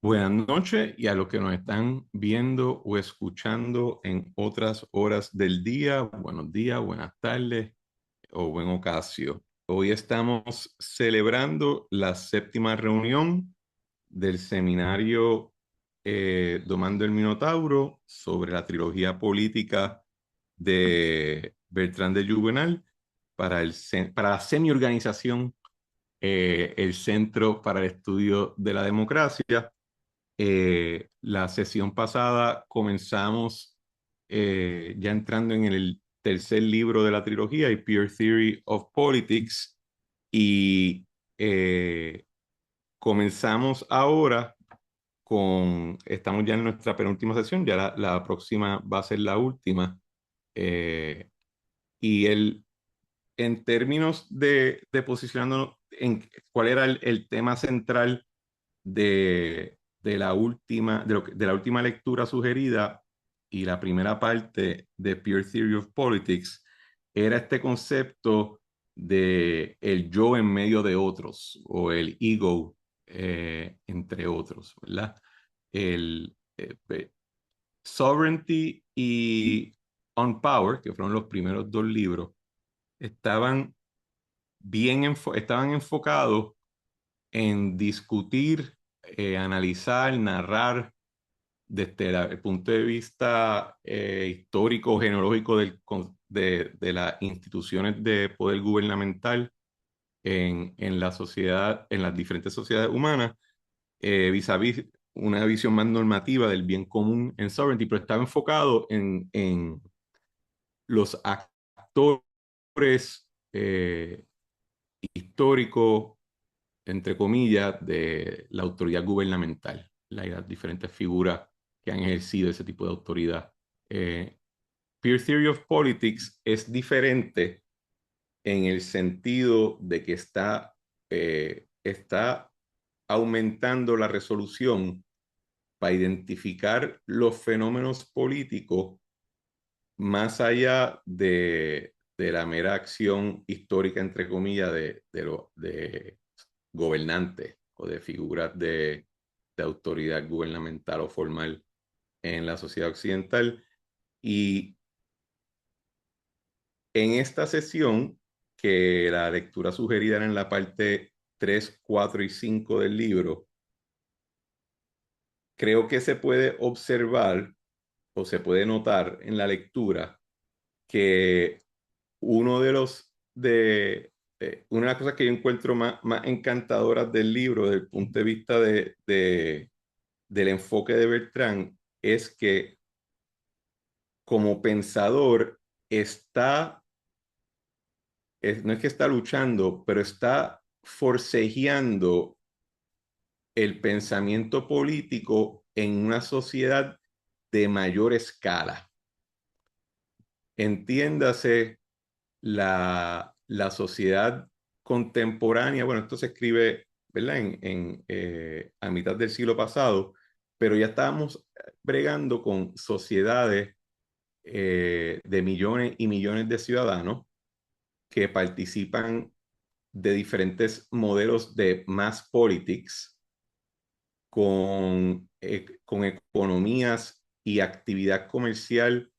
Buenas noches y a los que nos están viendo o escuchando en otras horas del día, buenos días, buenas tardes o buen ocasio. Hoy estamos celebrando la séptima reunión del seminario Domando el Minotauro sobre la trilogía política de Bertrand de Juvenal para la semi-organización, el Centro para el Estudio de la Democracia. La sesión pasada comenzamos ya entrando en el tercer libro de la trilogía, y Pure Theory of Politics, y comenzamos ahora estamos ya en nuestra penúltima sesión, ya la próxima va a ser la última, eh, y en términos de posicionándonos en cuál era el tema central de la última lectura sugerida y la primera parte de Pure Theory of Politics, era este concepto de el yo en medio de otros o el ego entre otros, ¿verdad? El Sovereignty y On Power, que fueron los primeros dos libros, estaban estaban enfocados en discutir, analizar, narrar desde el punto de vista histórico, genealógico de las instituciones de poder gubernamental en la sociedad, en las diferentes sociedades humanas, vis a vis una visión más normativa del bien común en Sovereignty, pero estaba enfocado en los actores eh, históricos, entre comillas, de la autoridad gubernamental, las diferentes figuras que han ejercido ese tipo de autoridad. Eh, Pure Theory of Politics es diferente en el sentido de que está aumentando la resolución para identificar los fenómenos políticos más allá de la mera acción histórica, entre comillas, de gobernantes o de figuras de autoridad gubernamental o formal en la sociedad occidental. Y en esta sesión, que la lectura sugerida era en la parte 3, 4 y 5 del libro, creo que se puede observar o se puede notar en la lectura que uno de los una de las cosas que yo encuentro más encantadoras del libro desde el punto de vista del enfoque de Bertrand es que como pensador está, no es que está luchando, pero está forcejeando el pensamiento político en una sociedad de mayor escala. Entiéndase la sociedad contemporánea. Bueno, esto se escribe, ¿verdad? A mitad del siglo pasado, pero ya estábamos bregando con sociedades de millones y millones de ciudadanos que participan de diferentes modelos de mass politics con economías y actividad comercial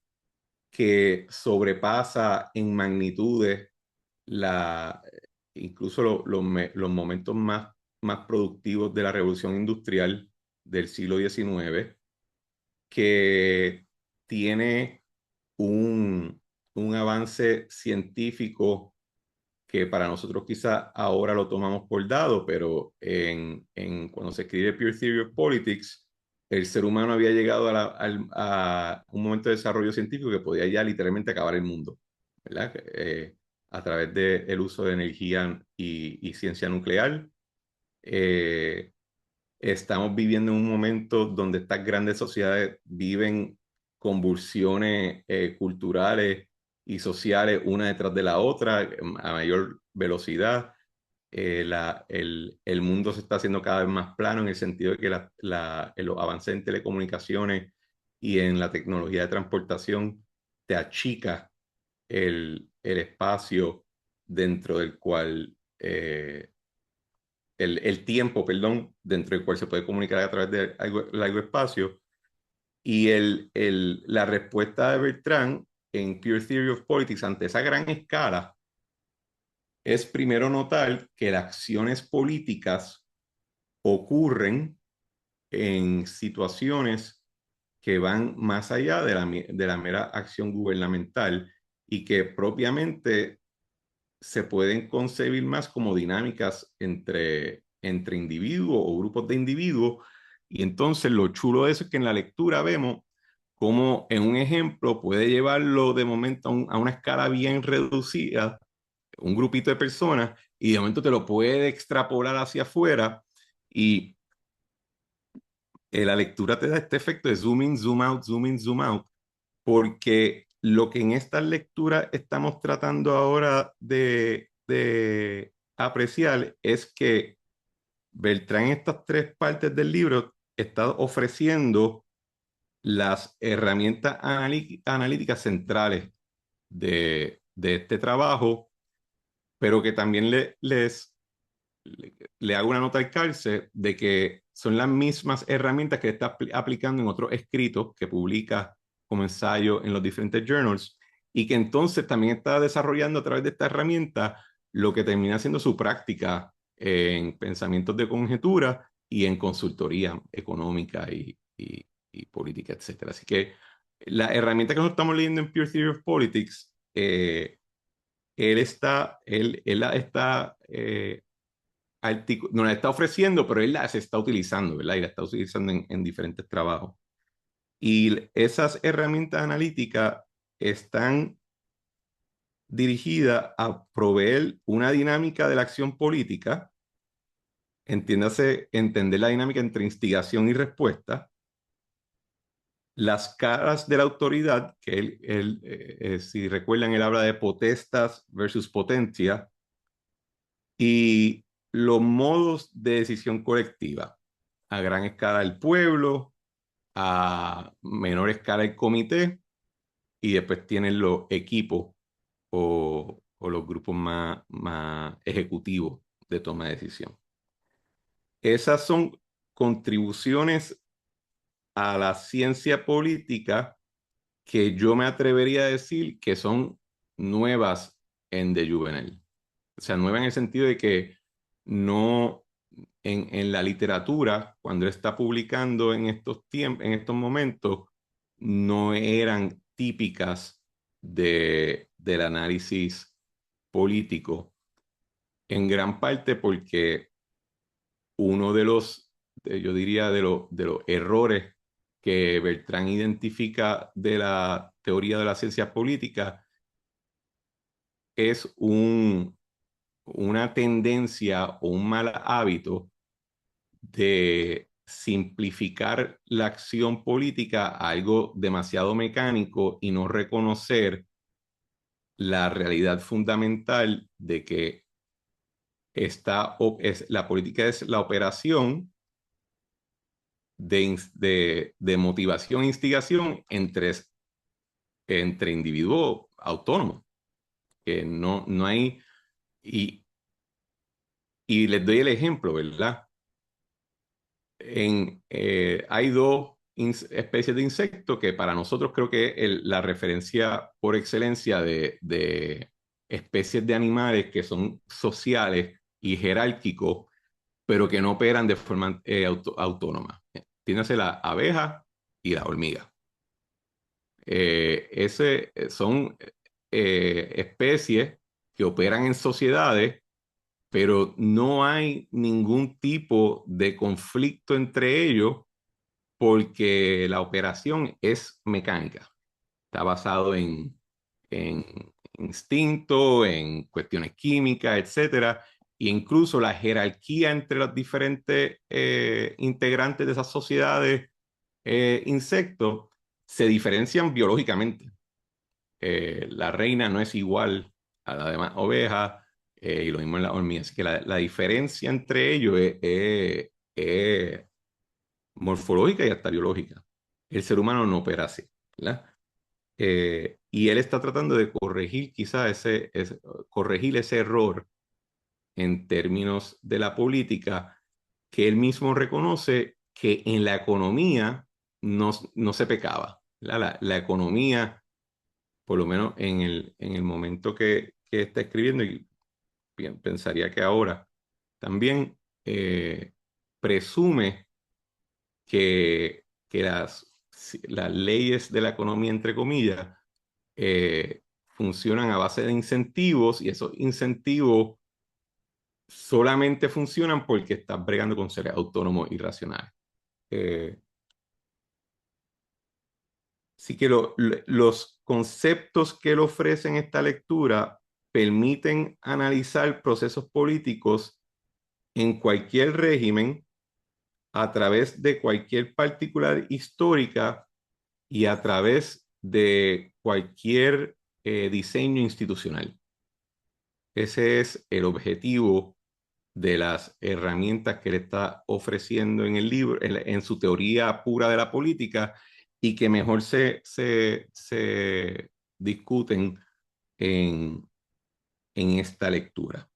que sobrepasa en magnitudes la, incluso los momentos más productivos de la revolución industrial del siglo XIX, que tiene un avance científico que para nosotros quizá ahora lo tomamos por dado, pero cuando se escribe Pure Theory of Politics, el ser humano había llegado a un momento de desarrollo científico que podía ya literalmente acabar el mundo, ¿verdad? A través del uso de energía y ciencia nuclear. Eh, Estamos viviendo en un momento donde estas grandes sociedades viven convulsiones culturales y sociales una detrás de la otra a mayor velocidad. El mundo se está haciendo cada vez más plano en el sentido de que los avances en telecomunicaciones y en la tecnología de transportación te achica el espacio dentro del cual el tiempo, perdón, dentro del cual se puede comunicar a través de algo, largo espacio. Y la respuesta de Bertrand en Pure Theory of Politics ante esa gran escala es primero notar que las acciones políticas ocurren en situaciones que van más allá de la mera acción gubernamental y que propiamente se pueden concebir más como dinámicas entre individuos o grupos de individuos. Y entonces lo chulo de eso es que en la lectura vemos cómo en un ejemplo puede llevarlo de momento a una escala bien reducida, un grupito de personas, y de momento te lo puede extrapolar hacia afuera y la lectura te da este efecto de zoom in, zoom out, zoom in, zoom out, porque lo que en esta lectura estamos tratando ahora de apreciar es que Beltrán en estas tres partes del libro está ofreciendo las herramientas analíticas centrales de este trabajo, pero que también le hago una nota al calce de que son las mismas herramientas que está aplicando en otros escritos que publica como ensayo en los diferentes journals y que entonces también está desarrollando a través de esta herramienta lo que termina siendo su práctica en pensamientos de conjetura y en consultoría económica y política, etcétera. Así que la herramienta que nosotros estamos leyendo en Pure Theory of Politics, él la está nos la está ofreciendo, pero él las está utilizando, ¿verdad? Y la está utilizando en diferentes trabajos. Y esas herramientas analíticas están dirigidas a proveer una dinámica de la acción política, entiéndase, entender la dinámica entre instigación y respuesta, las caras de la autoridad, que si recuerdan, él habla de potestas versus potencia, y los modos de decisión colectiva, a gran escala el pueblo, a menor escala el comité y después tienen los equipos o los grupos más ejecutivos de toma de decisión. Esas son contribuciones a la ciencia política que yo me atrevería a decir que son nuevas en De Juvenel. O sea, nueva en el sentido de que no en la literatura, cuando él está publicando en estos tiempos, en estos momentos, no eran típicas del análisis político, en gran parte porque uno yo diría, de los errores que Bertrand identifica de la teoría de la ciencia política es una tendencia o un mal hábito de simplificar la acción política a algo demasiado mecánico y no reconocer la realidad fundamental de que la política es la operación de motivación e instigación entre individuos autónomos, que no hay, y, y les doy el ejemplo, ¿verdad? Hay dos especies de insectos que para nosotros creo que es la referencia por excelencia de especies de animales que son sociales y jerárquicos, pero que no operan de forma autónoma. Tienes la abeja y la hormiga. Son especies que operan en sociedades, pero no hay ningún tipo de conflicto entre ellos porque la operación es mecánica. Está basado en instinto, en cuestiones químicas, etcétera. E incluso la jerarquía entre los diferentes integrantes de esas sociedades insectos se diferencian biológicamente. La reina no es igual a la demás oveja y lo mismo en la hormiga. Así que la diferencia entre ellos es morfológica y hasta biológica. El ser humano no opera así, ¿verdad? Y él está tratando de corregir quizás corregir ese error en términos de la política, que él mismo reconoce que en la economía no se pecaba. La economía, por lo menos en el momento que está escribiendo, y pensaría que ahora también presume que las leyes de la economía, entre comillas, funcionan a base de incentivos, y esos incentivos solamente funcionan porque estás bregando con seres autónomos y racionales. Así que los conceptos que él ofrece en esta lectura permiten analizar procesos políticos en cualquier régimen a través de cualquier particular histórica y a través de cualquier diseño institucional. Ese es el objetivo de las herramientas que él está ofreciendo en el libro, en su teoría pura de la política, y que mejor se discuten en, en esta lectura.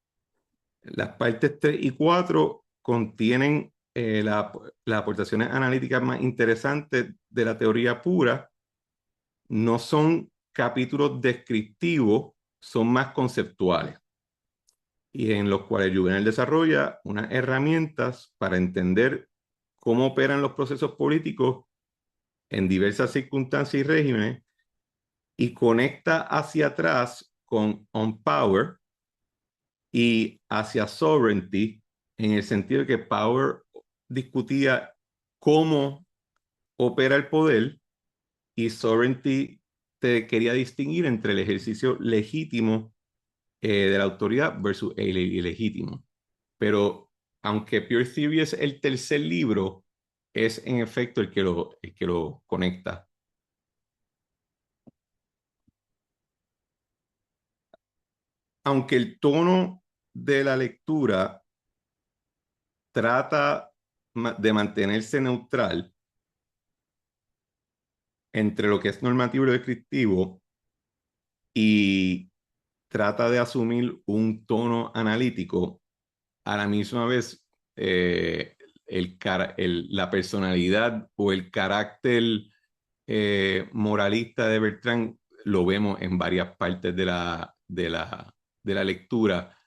Las partes 3 y 4 contienen las aportaciones analíticas más interesantes de la teoría pura. No son capítulos descriptivos, son más conceptuales, y en los cuales Juvenal desarrolla unas herramientas para entender cómo operan los procesos políticos en diversas circunstancias y regímenes, y conecta hacia atrás con On Power y hacia Sovereignty, en el sentido de que Power discutía cómo opera el poder, y Sovereignty te quería distinguir entre el ejercicio legítimo de la autoridad versus el ilegítimo. Pero aunque Pure Theory es el tercer libro, es en efecto el que lo conecta. Aunque el tono de la lectura trata de mantenerse neutral entre lo que es normativo y lo descriptivo, y trata de asumir un tono analítico, a la misma vez la personalidad o el carácter moralista de Bertrand lo vemos en varias partes de la lectura,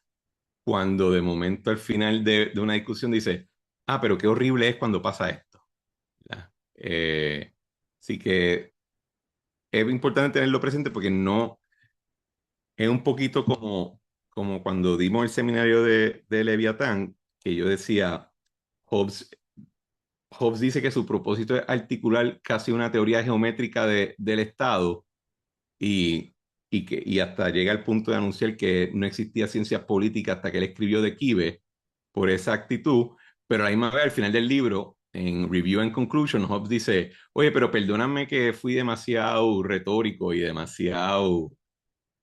cuando de momento al final de una discusión dice, ah, pero qué horrible es cuando pasa esto. ¿Ya? Así que es importante tenerlo presente, porque no es un poquito como cuando dimos el seminario de Leviatán, que yo decía, Hobbes, Hobbes dice que su propósito es articular casi una teoría geométrica del Estado, y, y hasta llega al punto de anunciar que no existía ciencia política hasta que él escribió De Quive, por esa actitud. Pero a la misma vez, al final del libro, en Review and Conclusion, Hobbes dice, oye, pero perdóname que fui demasiado retórico y demasiado,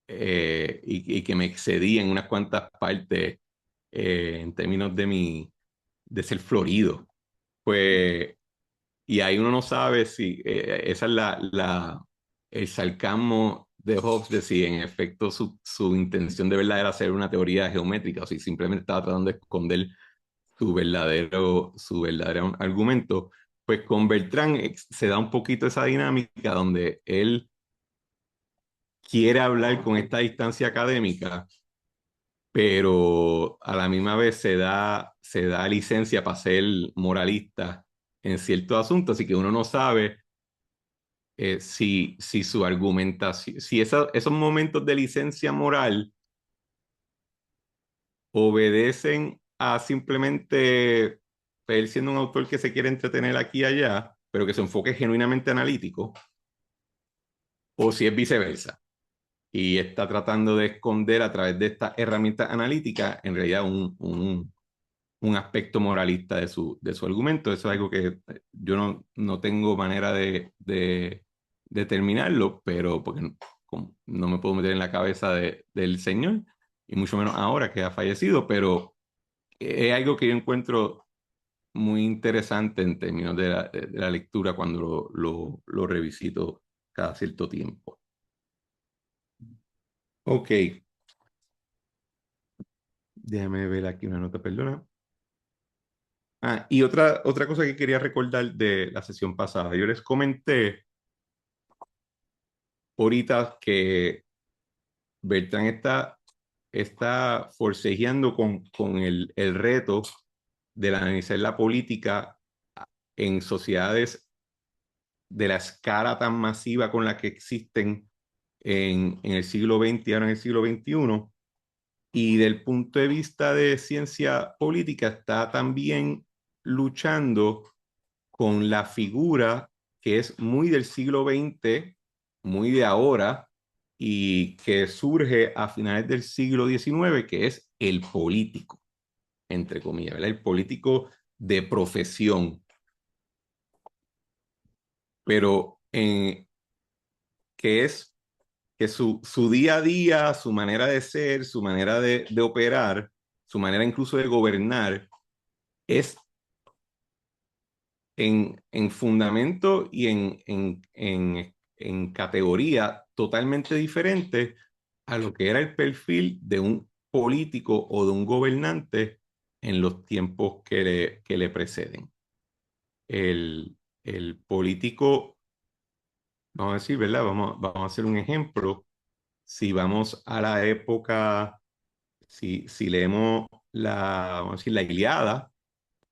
y que me excedí en unas cuantas partes en términos de ser florido. Pues, y ahí uno no sabe si esa es el sarcasmo de Hobbes, de si en efecto su intención de verdad era hacer una teoría geométrica, o si simplemente estaba tratando de esconder su verdadero argumento. Pues con Bertrand se da un poquito esa dinámica donde él quiere hablar con esta distancia académica, pero a la misma vez se da licencia para ser moralista en ciertos asuntos, así que uno no sabe si su argumentación, si esos momentos de licencia moral obedecen a simplemente él siendo un autor que se quiere entretener aquí y allá, pero que su enfoque es genuinamente analítico, o si es viceversa y está tratando de esconder a través de estas herramientas analíticas en realidad un aspecto moralista de su argumento. Eso es algo que yo no tengo manera de determinarlo, pero porque no me puedo meter en la cabeza del señor, y mucho menos ahora que ha fallecido, pero es algo que yo encuentro muy interesante en términos de la lectura cuando lo revisito cada cierto tiempo. Ok, Déjame ver aquí una nota, perdona. Y otra cosa que quería recordar de la sesión pasada. Yo les comenté ahorita que Bertrand está forcejeando con el reto de analizar la política en sociedades de la escala tan masiva con la que existen en el siglo XX y ahora en el siglo XXI. Y del punto de vista de ciencia política, está también luchando con la figura que es muy del siglo XX, muy de ahora, y que surge a finales del siglo XIX, que es el político, entre comillas, ¿verdad? El político de profesión, pero que es que su día a día, su manera de ser, su manera de operar, su manera incluso de gobernar, es en fundamento y en categoría totalmente diferente a lo que era el perfil de un político o de un gobernante en los tiempos que le preceden. El político, vamos a decir, ¿verdad? Vamos a hacer un ejemplo. Si vamos a la época, si leemos vamos a decir, la Ilíada,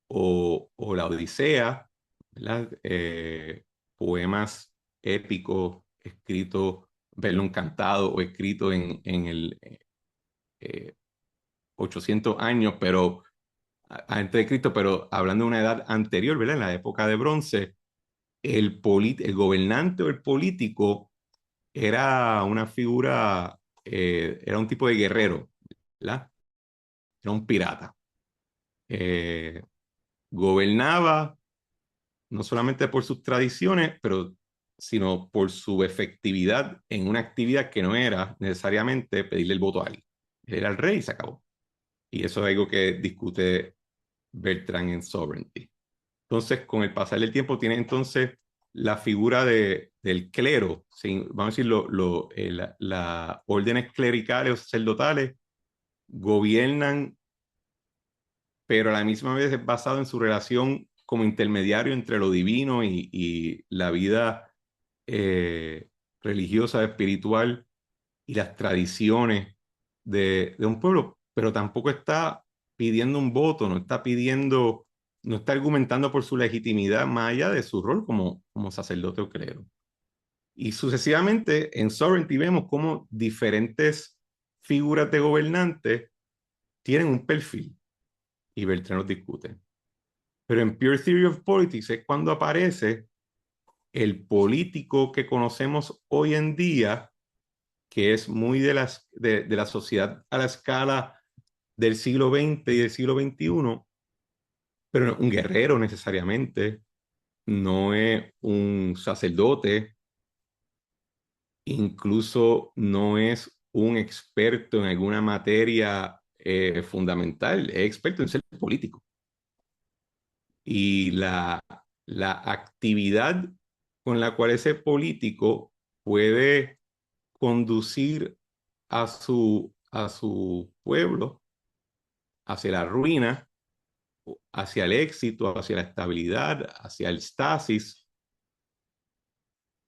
o la Odisea, ¿verdad? Poemas épicos escritos, verlo cantado o escrito en el 800 años, pero antes de Cristo, pero hablando de una edad anterior, ¿verdad? En la época de bronce, el gobernante o el político era una figura, era un tipo de guerrero, ¿verdad? Era un pirata. Eh, Gobernaba no solamente por sus tradiciones, pero sino por su efectividad en una actividad que no era necesariamente pedirle el voto a alguien. Él era el rey y se acabó. Y eso es algo que discute Bertrand en Sovereignty. Entonces, con el pasar del tiempo, tiene entonces la figura del clero, vamos a decir, las órdenes clericales o sacerdotales gobiernan, pero a la misma vez es basado en su relación como intermediario entre lo divino y la vida eh, religiosa, espiritual y las tradiciones de un pueblo, pero tampoco está pidiendo un voto, no está argumentando por su legitimidad más allá de su rol como sacerdote o clero. Y sucesivamente en Sovereignty vemos cómo diferentes figuras de gobernantes tienen un perfil y Bertrand los discute. Pero en Pure Theory of Politics es cuando aparece el político que conocemos hoy en día, que es muy de la sociedad a la escala del siglo XX y del siglo XXI, pero no un guerrero necesariamente, no es un sacerdote, incluso no es un experto en alguna materia fundamental, es experto en ser político. Y la actividad con la cual ese político puede conducir a su pueblo hacia la ruina, hacia el éxito, hacia la estabilidad, hacia el stasis,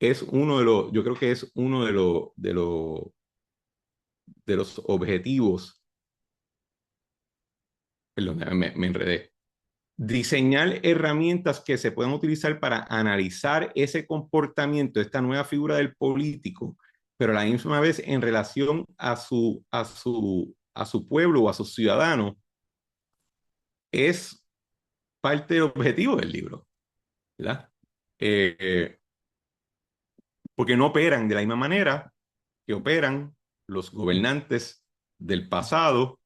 es uno de los, yo creo que es uno de los objetivos, perdón, me enredé, diseñar herramientas que se puedan utilizar para analizar ese comportamiento, esta nueva figura del político, pero a la misma vez en relación a su pueblo o a sus ciudadanos, es parte del objetivo del libro, ¿verdad? Eh, Porque no operan de la misma manera que operan los gobernantes del pasado,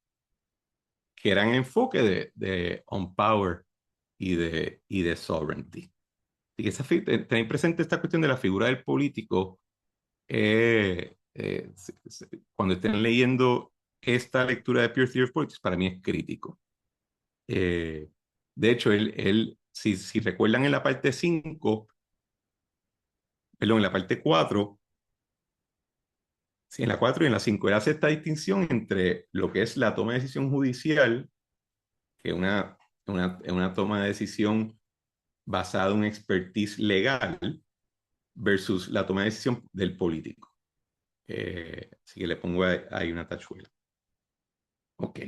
que eran enfoque on power y de sovereignty. Y tener presente esta cuestión de la figura del político, cuando estén leyendo esta lectura de Pure Theory of Politics, para mí es crítico. Eh, de hecho, si recuerdan en la parte 5, perdón, en la parte 4, Sí, en la 4 y en la 5 él hace esta distinción entre lo que es la toma de decisión judicial, que es una toma de decisión basada en un expertise legal, versus la toma de decisión del político. Así que le pongo ahí una tachuela. Ok.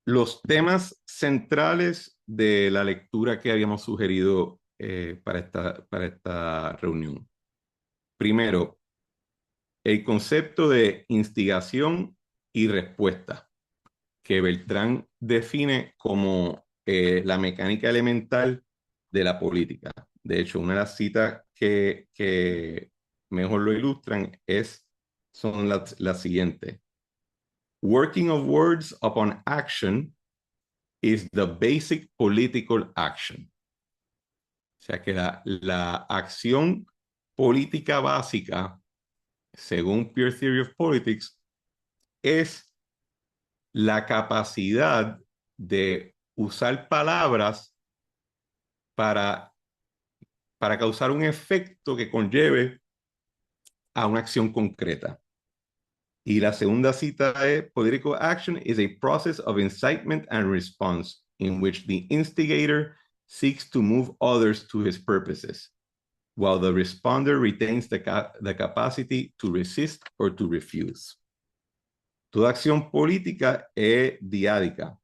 Los temas centrales de la lectura que habíamos sugerido para esta reunión. Primero, el concepto de instigación y respuesta, que Beltrán define como la mecánica elemental de la política. De hecho, una de las citas que mejor lo ilustran son las siguientes. Working of words upon action is the basic political action. O sea que la acción política básica, según Peer Theory of Politics, es la capacidad de usar palabras para, para causar un efecto que conlleve a una acción concreta. Y la segunda cita es, Political action is a process of incitement and response in which the instigator seeks to move others to his purposes, while the responder retains the capacity to resist or to refuse. Toda acción política es diádica,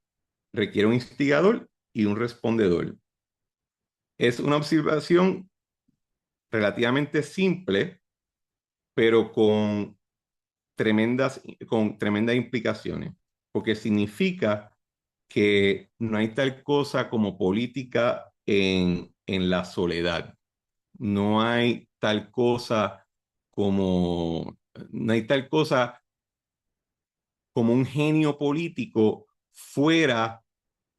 requiere un instigador y un respondedor. Es una observación relativamente simple, pero con tremendas implicaciones, porque significa que no hay tal cosa como política en la soledad. No hay tal cosa no hay tal cosa como un genio político fuera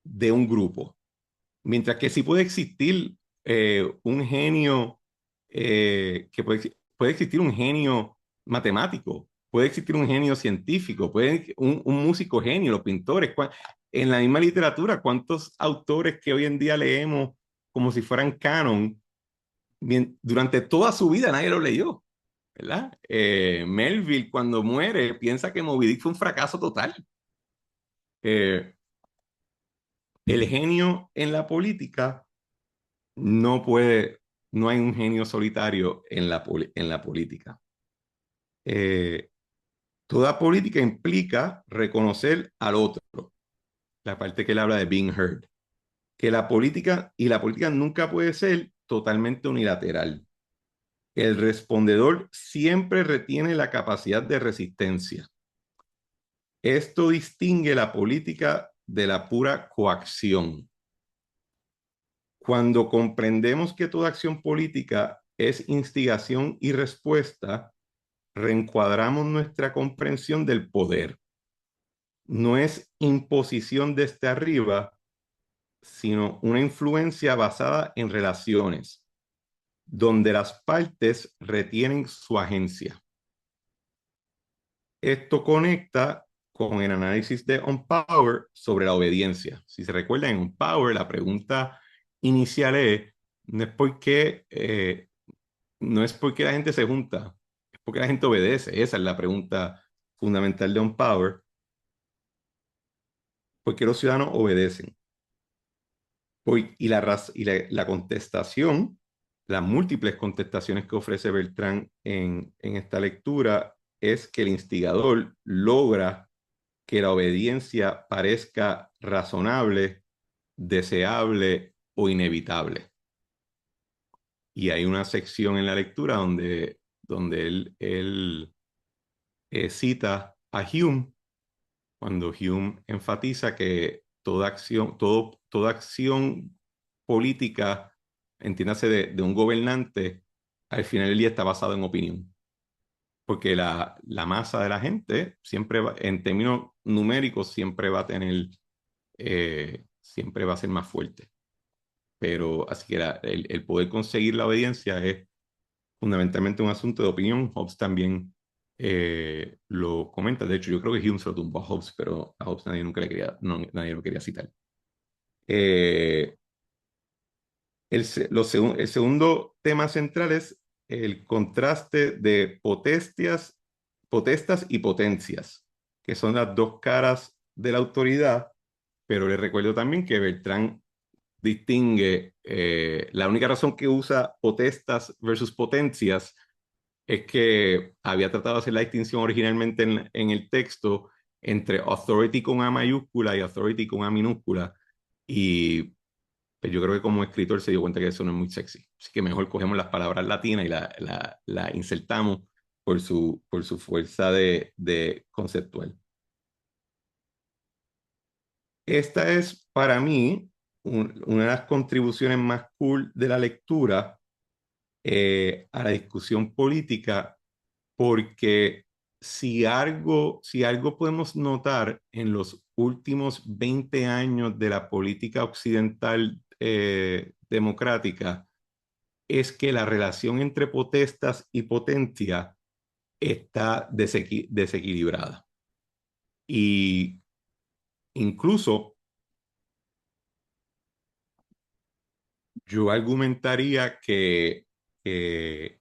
de un grupo. Mientras que sí puede existir un genio, puede existir un genio matemático, puede existir un genio científico, un músico genio, los pintores. En la misma literatura, ¿cuántos autores que hoy en día leemos como si fueran canon, durante toda su vida nadie lo leyó? ¿Verdad? Melville, cuando muere, piensa que Moby Dick fue un fracaso total. Eh, el genio en la política no puede, no hay un genio solitario en la política. Eh, Toda política implica reconocer al otro, la parte que él habla de being heard, que la política nunca puede ser totalmente unilateral. El respondedor siempre retiene la capacidad de resistencia. Esto distingue la política de la pura coacción. Cuando comprendemos que toda acción política es instigación y respuesta, reencuadramos nuestra comprensión del poder. No es imposición desde arriba, sino una influencia basada en relaciones, donde las partes retienen su agencia. Esto conecta con el análisis de On Power sobre la obediencia. Si se recuerdan, en On Power la pregunta inicial no es por qué, no es porque la gente se junta, es porque la gente obedece. Esa es la pregunta fundamental de On Power. ¿Por qué los ciudadanos obedecen? La contestación, las múltiples contestaciones que ofrece Beltrán en esta lectura es que el instigador logra que la obediencia parezca razonable, deseable o inevitable. Y hay una sección en la lectura donde él cita a Hume, cuando Hume enfatiza que toda acción política, entiéndase de un gobernante, al final del día está basada en opinión. Porque la masa de la gente siempre en términos numéricos, siempre va a ser más fuerte. Pero así que el poder conseguir la obediencia es fundamentalmente un asunto de opinión. Hobbes también lo comenta. De hecho, yo creo que Hume se lo tumbó a Hobbes, pero a Hobbes nadie nunca le quería, no, nadie lo quería citar. Eh, El segundo tema central es el contraste de potestas y potencias, que son las dos caras de la autoridad, pero les recuerdo también que Bertrand distingue, la única razón que usa potestas versus potencias es que había tratado de hacer la distinción originalmente en el texto entre authority con A mayúscula y authority con A minúscula, y pues yo creo que como escritor se dio cuenta que eso no es muy sexy. Así que mejor cogemos las palabras latinas y la insertamos por su fuerza de conceptual. Esta es para mí una de las contribuciones más cool de la lectura a la discusión política, porque si algo podemos notar en los últimos 20 años de la política occidental democrática, es que la relación entre potestas y potencia está desequilibrada. Y incluso yo argumentaría que en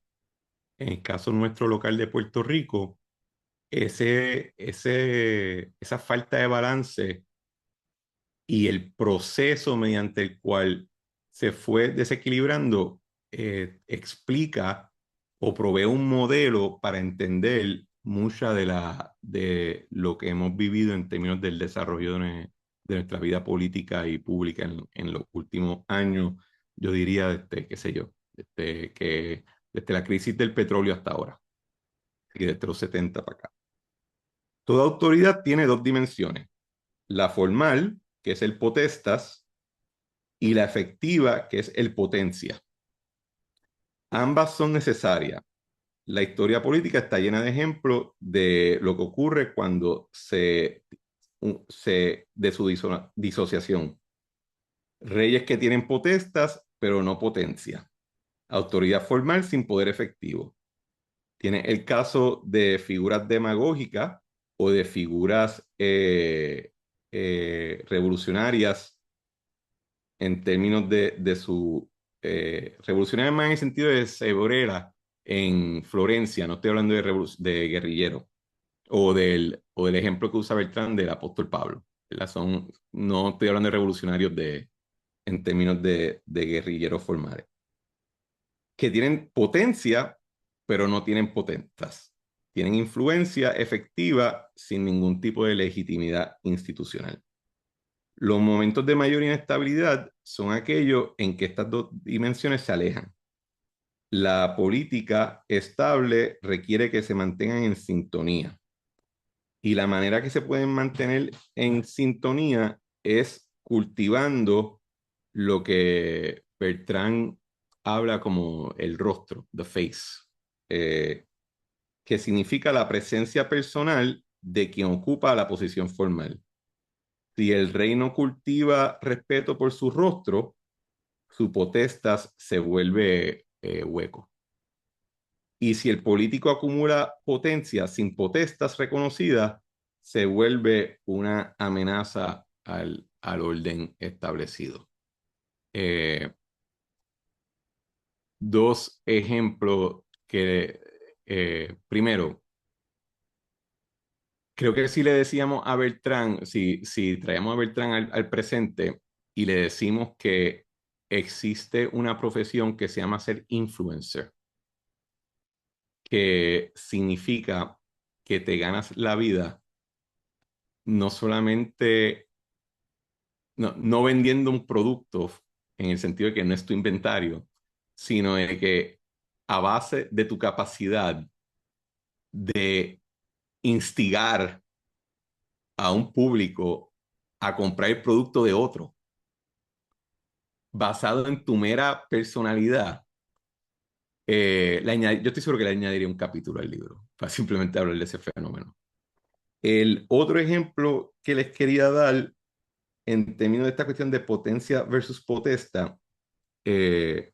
el caso nuestro local de Puerto Rico, esa falta de balance y el proceso mediante el cual se fue desequilibrando explica o provee un modelo para entender mucha de lo que hemos vivido en términos del desarrollo de nuestra vida política y pública en los últimos años, yo diría desde, qué sé yo, desde la crisis del petróleo hasta ahora, y desde los 70 para acá. Toda autoridad tiene dos dimensiones: la formal, que es el potestas, y la efectiva, que es el potencia. Ambas son necesarias. La historia política está llena de ejemplos de lo que ocurre cuando de su disociación. Reyes que tienen potestas, pero no potencia. Autoridad formal sin poder efectivo. Tiene el caso de figuras demagógicas o de figuras revolucionarias en términos de su revolucionaria más en el sentido de Cebrera en Florencia, no estoy hablando de guerrillero, o del ejemplo que usa Beltrán del apóstol Pablo. No estoy hablando de revolucionarios en términos de guerrilleros formales, que tienen potencia, pero no tienen potentas. Tienen influencia efectiva sin ningún tipo de legitimidad institucional. Los momentos de mayor inestabilidad son aquellos en que estas dos dimensiones se alejan. La política estable requiere que se mantengan en sintonía. Y la manera que se pueden mantener en sintonía es cultivando lo que Bertrand habla como el rostro, the face, eh, que significa la presencia personal de quien ocupa la posición formal. Si el rey no cultiva respeto por su rostro, su potestas se vuelve hueco. Y si el político acumula potencia sin potestas reconocidas, se vuelve una amenaza al orden establecido. Eh, Dos ejemplos que, primero, creo que si le decíamos a Beltrán, si traemos a Beltrán al presente y le decimos que existe una profesión que se llama ser influencer, que significa que te ganas la vida no solamente, no vendiendo un producto en el sentido de que no es tu inventario, sino de que a base de tu capacidad de instigar a un público a comprar el producto de otro, basado en tu mera personalidad, yo estoy seguro que le añadiría un capítulo al libro para simplemente hablar de ese fenómeno. El otro ejemplo que les quería dar en términos de esta cuestión de potencia versus potesta, eh,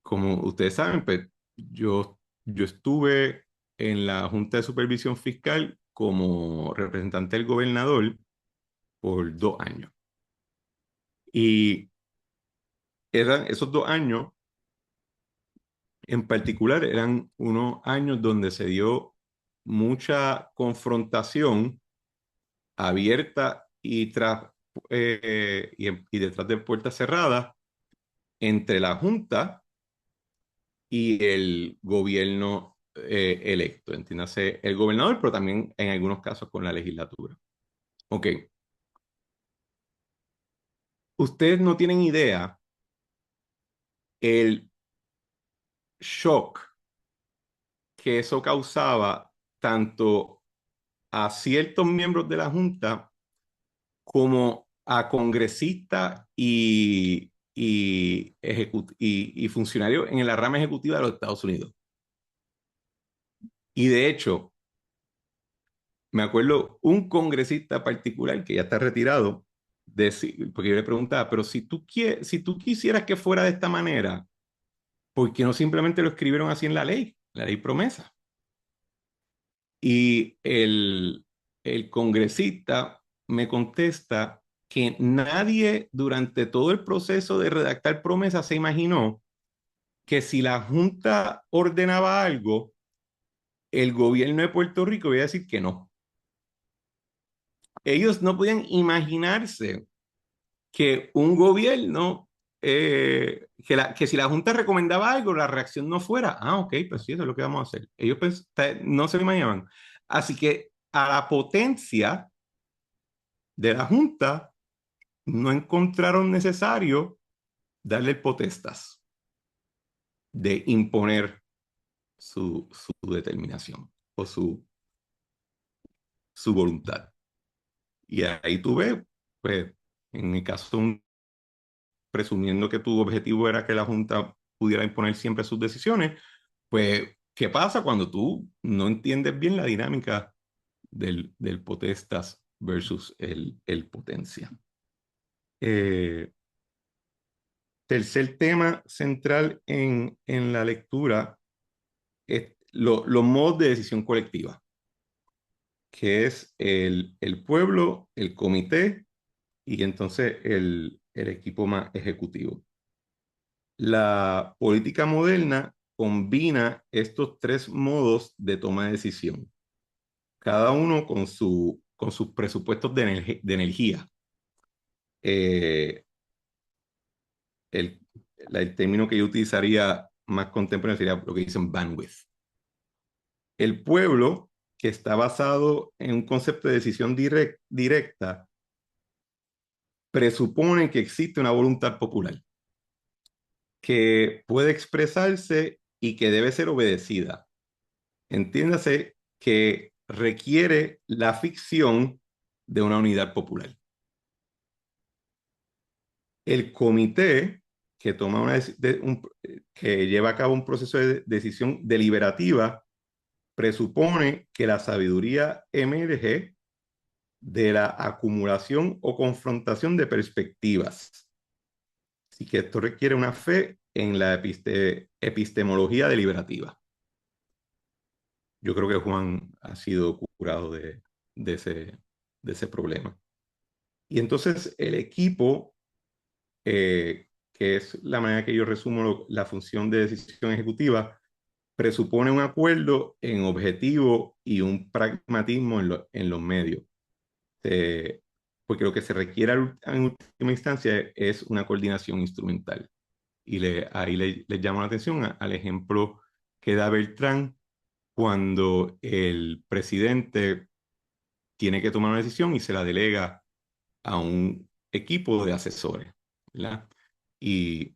como ustedes saben, pues yo estuve en la Junta de Supervisión Fiscal como representante del gobernador por 2 años. Y esos 2 años en particular eran unos años donde se dio mucha confrontación abierta y detrás de puertas cerradas entre la Junta y el gobierno electo, entiéndase, el gobernador, pero también en algunos casos con la legislatura. Ok, ustedes no tienen idea el shock que eso causaba tanto a ciertos miembros de la Junta como a congresistas y funcionarios en la rama ejecutiva de los Estados Unidos. Y de hecho, me acuerdo un congresista particular que ya está retirado, porque yo le preguntaba, pero si tú quisieras que fuera de esta manera, ¿por qué no simplemente lo escribieron así en la ley promesa? Y el congresista me contesta que nadie durante todo el proceso de redactar promesa se imaginó que si la Junta ordenaba algo, el gobierno de Puerto Rico iba a decir que no. Ellos no podían imaginarse que un gobierno, que si la Junta recomendaba algo, la reacción no fuera, ok, pues sí, eso es lo que vamos a hacer. Ellos no se lo imaginaban. Así que a la potencia de la Junta no encontraron necesario darle potestas de imponer su determinación o su voluntad. Y ahí tú ves, pues, en el caso, presumiendo que tu objetivo era que la Junta pudiera imponer siempre sus decisiones, pues, ¿qué pasa cuando tú no entiendes bien la dinámica del potestas versus el potencia? Eh, Tercer tema central en la lectura es los modos de decisión colectiva, que es el pueblo, el comité y entonces el equipo más ejecutivo. La política moderna combina estos tres modos de toma de decisión, cada uno con sus presupuestos de energía. Eh, el, el término que yo utilizaría más contemporáneo sería lo que dicen bandwidth. El pueblo, que está basado en un concepto de decisión directa, presupone que existe una voluntad popular que puede expresarse y que debe ser obedecida. Entiéndase que requiere la ficción de una unidad popular. El comité que que lleva a cabo un proceso de decisión deliberativa presupone que la sabiduría emerge de la acumulación o confrontación de perspectivas. Así que esto requiere una fe en la epistemología deliberativa. Yo creo que Juan ha sido curado de ese problema. Y entonces el equipo, que es la manera que yo resumo la función de decisión ejecutiva, presupone un acuerdo en objetivo y un pragmatismo en los medios. Porque lo que se requiere en última instancia es una coordinación instrumental. Y ahí les llamo la atención al ejemplo que da Beltrán cuando el presidente tiene que tomar una decisión y se la delega a un equipo de asesores, ¿verdad? Y,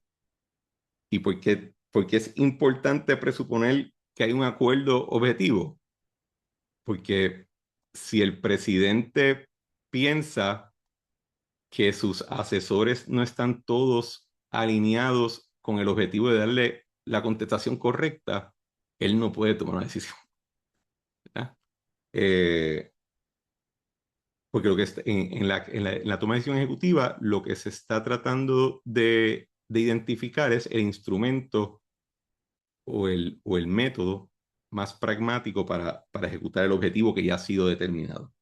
y porque es importante presuponer que hay un acuerdo objetivo, porque si el presidente piensa que sus asesores no están todos alineados con el objetivo de darle la contestación correcta, él no puede tomar una decisión, ¿verdad? Porque lo que en la toma de decisión ejecutiva, lo que se está tratando de identificar es el instrumento o el método más pragmático para ejecutar el objetivo que ya ha sido determinado.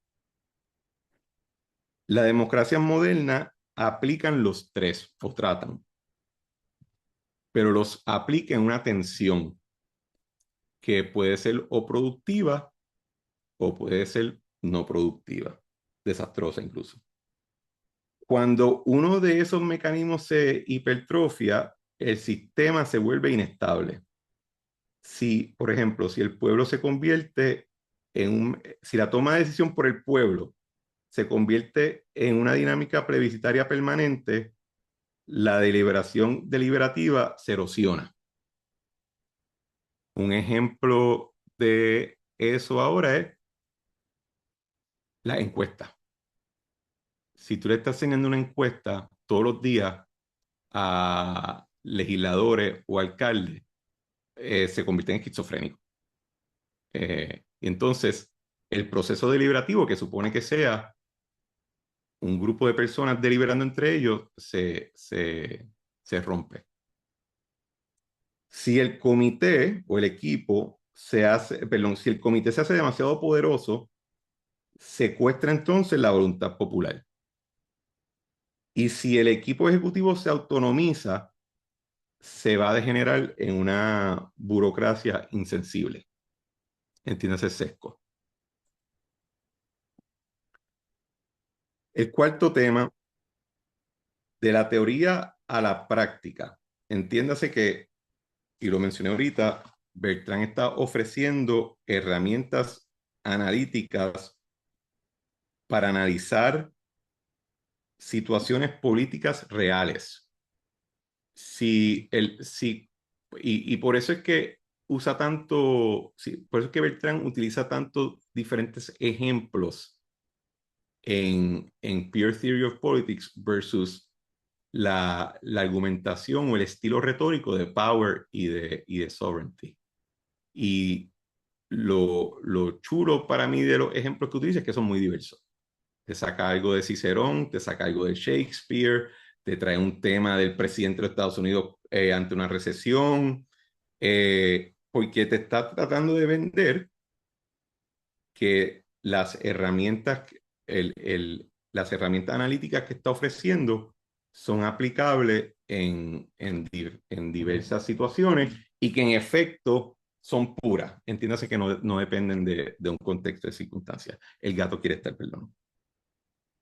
La democracia moderna aplican los tres, o tratan. pero los aplica en una tensión que puede ser o productiva o puede ser no productiva, desastrosa incluso. Cuando uno de esos mecanismos se hipertrofia, el sistema se vuelve inestable. Si, por ejemplo, si el pueblo se convierte si la toma de decisión por el pueblo se convierte en una dinámica plebiscitaria permanente, la deliberación deliberativa se erosiona. Un ejemplo de eso ahora es la encuesta. Si tú le estás enseñando una encuesta todos los días a legisladores o alcaldes, se convierte en esquizofrénico. Y entonces, el proceso deliberativo, que supone que sea un grupo de personas deliberando entre ellos, se rompe. Si el comité o el equipo si el comité se hace demasiado poderoso, secuestra entonces la voluntad popular. Y si el equipo ejecutivo se autonomiza, se va a degenerar en una burocracia insensible. Entiéndase sesgo. El cuarto tema, de la teoría a la práctica. Entiéndase que, y lo mencioné ahorita, Bertrand está ofreciendo herramientas analíticas para analizar situaciones políticas reales. Y por eso es que usa tanto, por eso es que Bertrand utiliza tantos diferentes ejemplos en Pure Theory of Politics versus la argumentación o el estilo retórico de Power y de Sovereignty. Y lo chulo para mí de los ejemplos que utiliza es que son muy diversos. Te saca algo de Cicerón, te saca algo de Shakespeare, te trae un tema del presidente de los Estados Unidos ante una recesión, porque te está tratando de vender que las herramientas analíticas que está ofreciendo son aplicables en diversas situaciones y que en efecto son puras. Entiéndase que no dependen de un contexto de circunstancias. El gato quiere estar, perdón.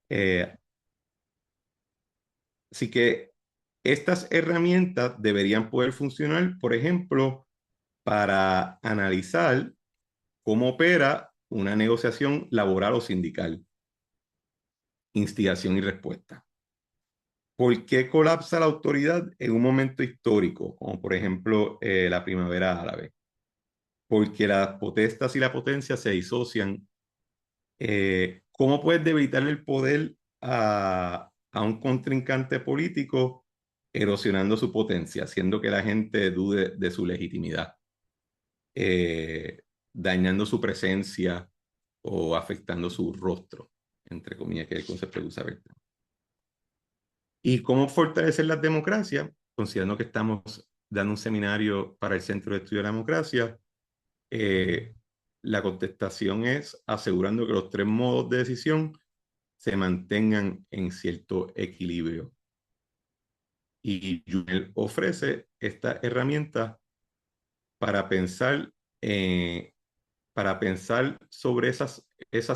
Eh, Así que estas herramientas deberían poder funcionar, por ejemplo, para analizar cómo opera una negociación laboral o sindical, instigación y respuesta. ¿Por qué colapsa la autoridad en un momento histórico, como por ejemplo la primavera árabe? Porque las potestas y la potencia se disocian. ¿Cómo puedes debilitar el poder a un contrincante político erosionando su potencia, haciendo que la gente dude de su legitimidad, dañando su presencia o afectando su rostro, entre comillas, que es el concepto que usa Bertrand? ¿Y cómo fortalecer las democracias? Considerando que estamos dando un seminario para el Centro de Estudio de la Democracia, eh, la contestación es asegurando que los tres modos de decisión se mantengan en cierto equilibrio. Y Junel ofrece esta herramienta para pensar, eh, para pensar sobre esas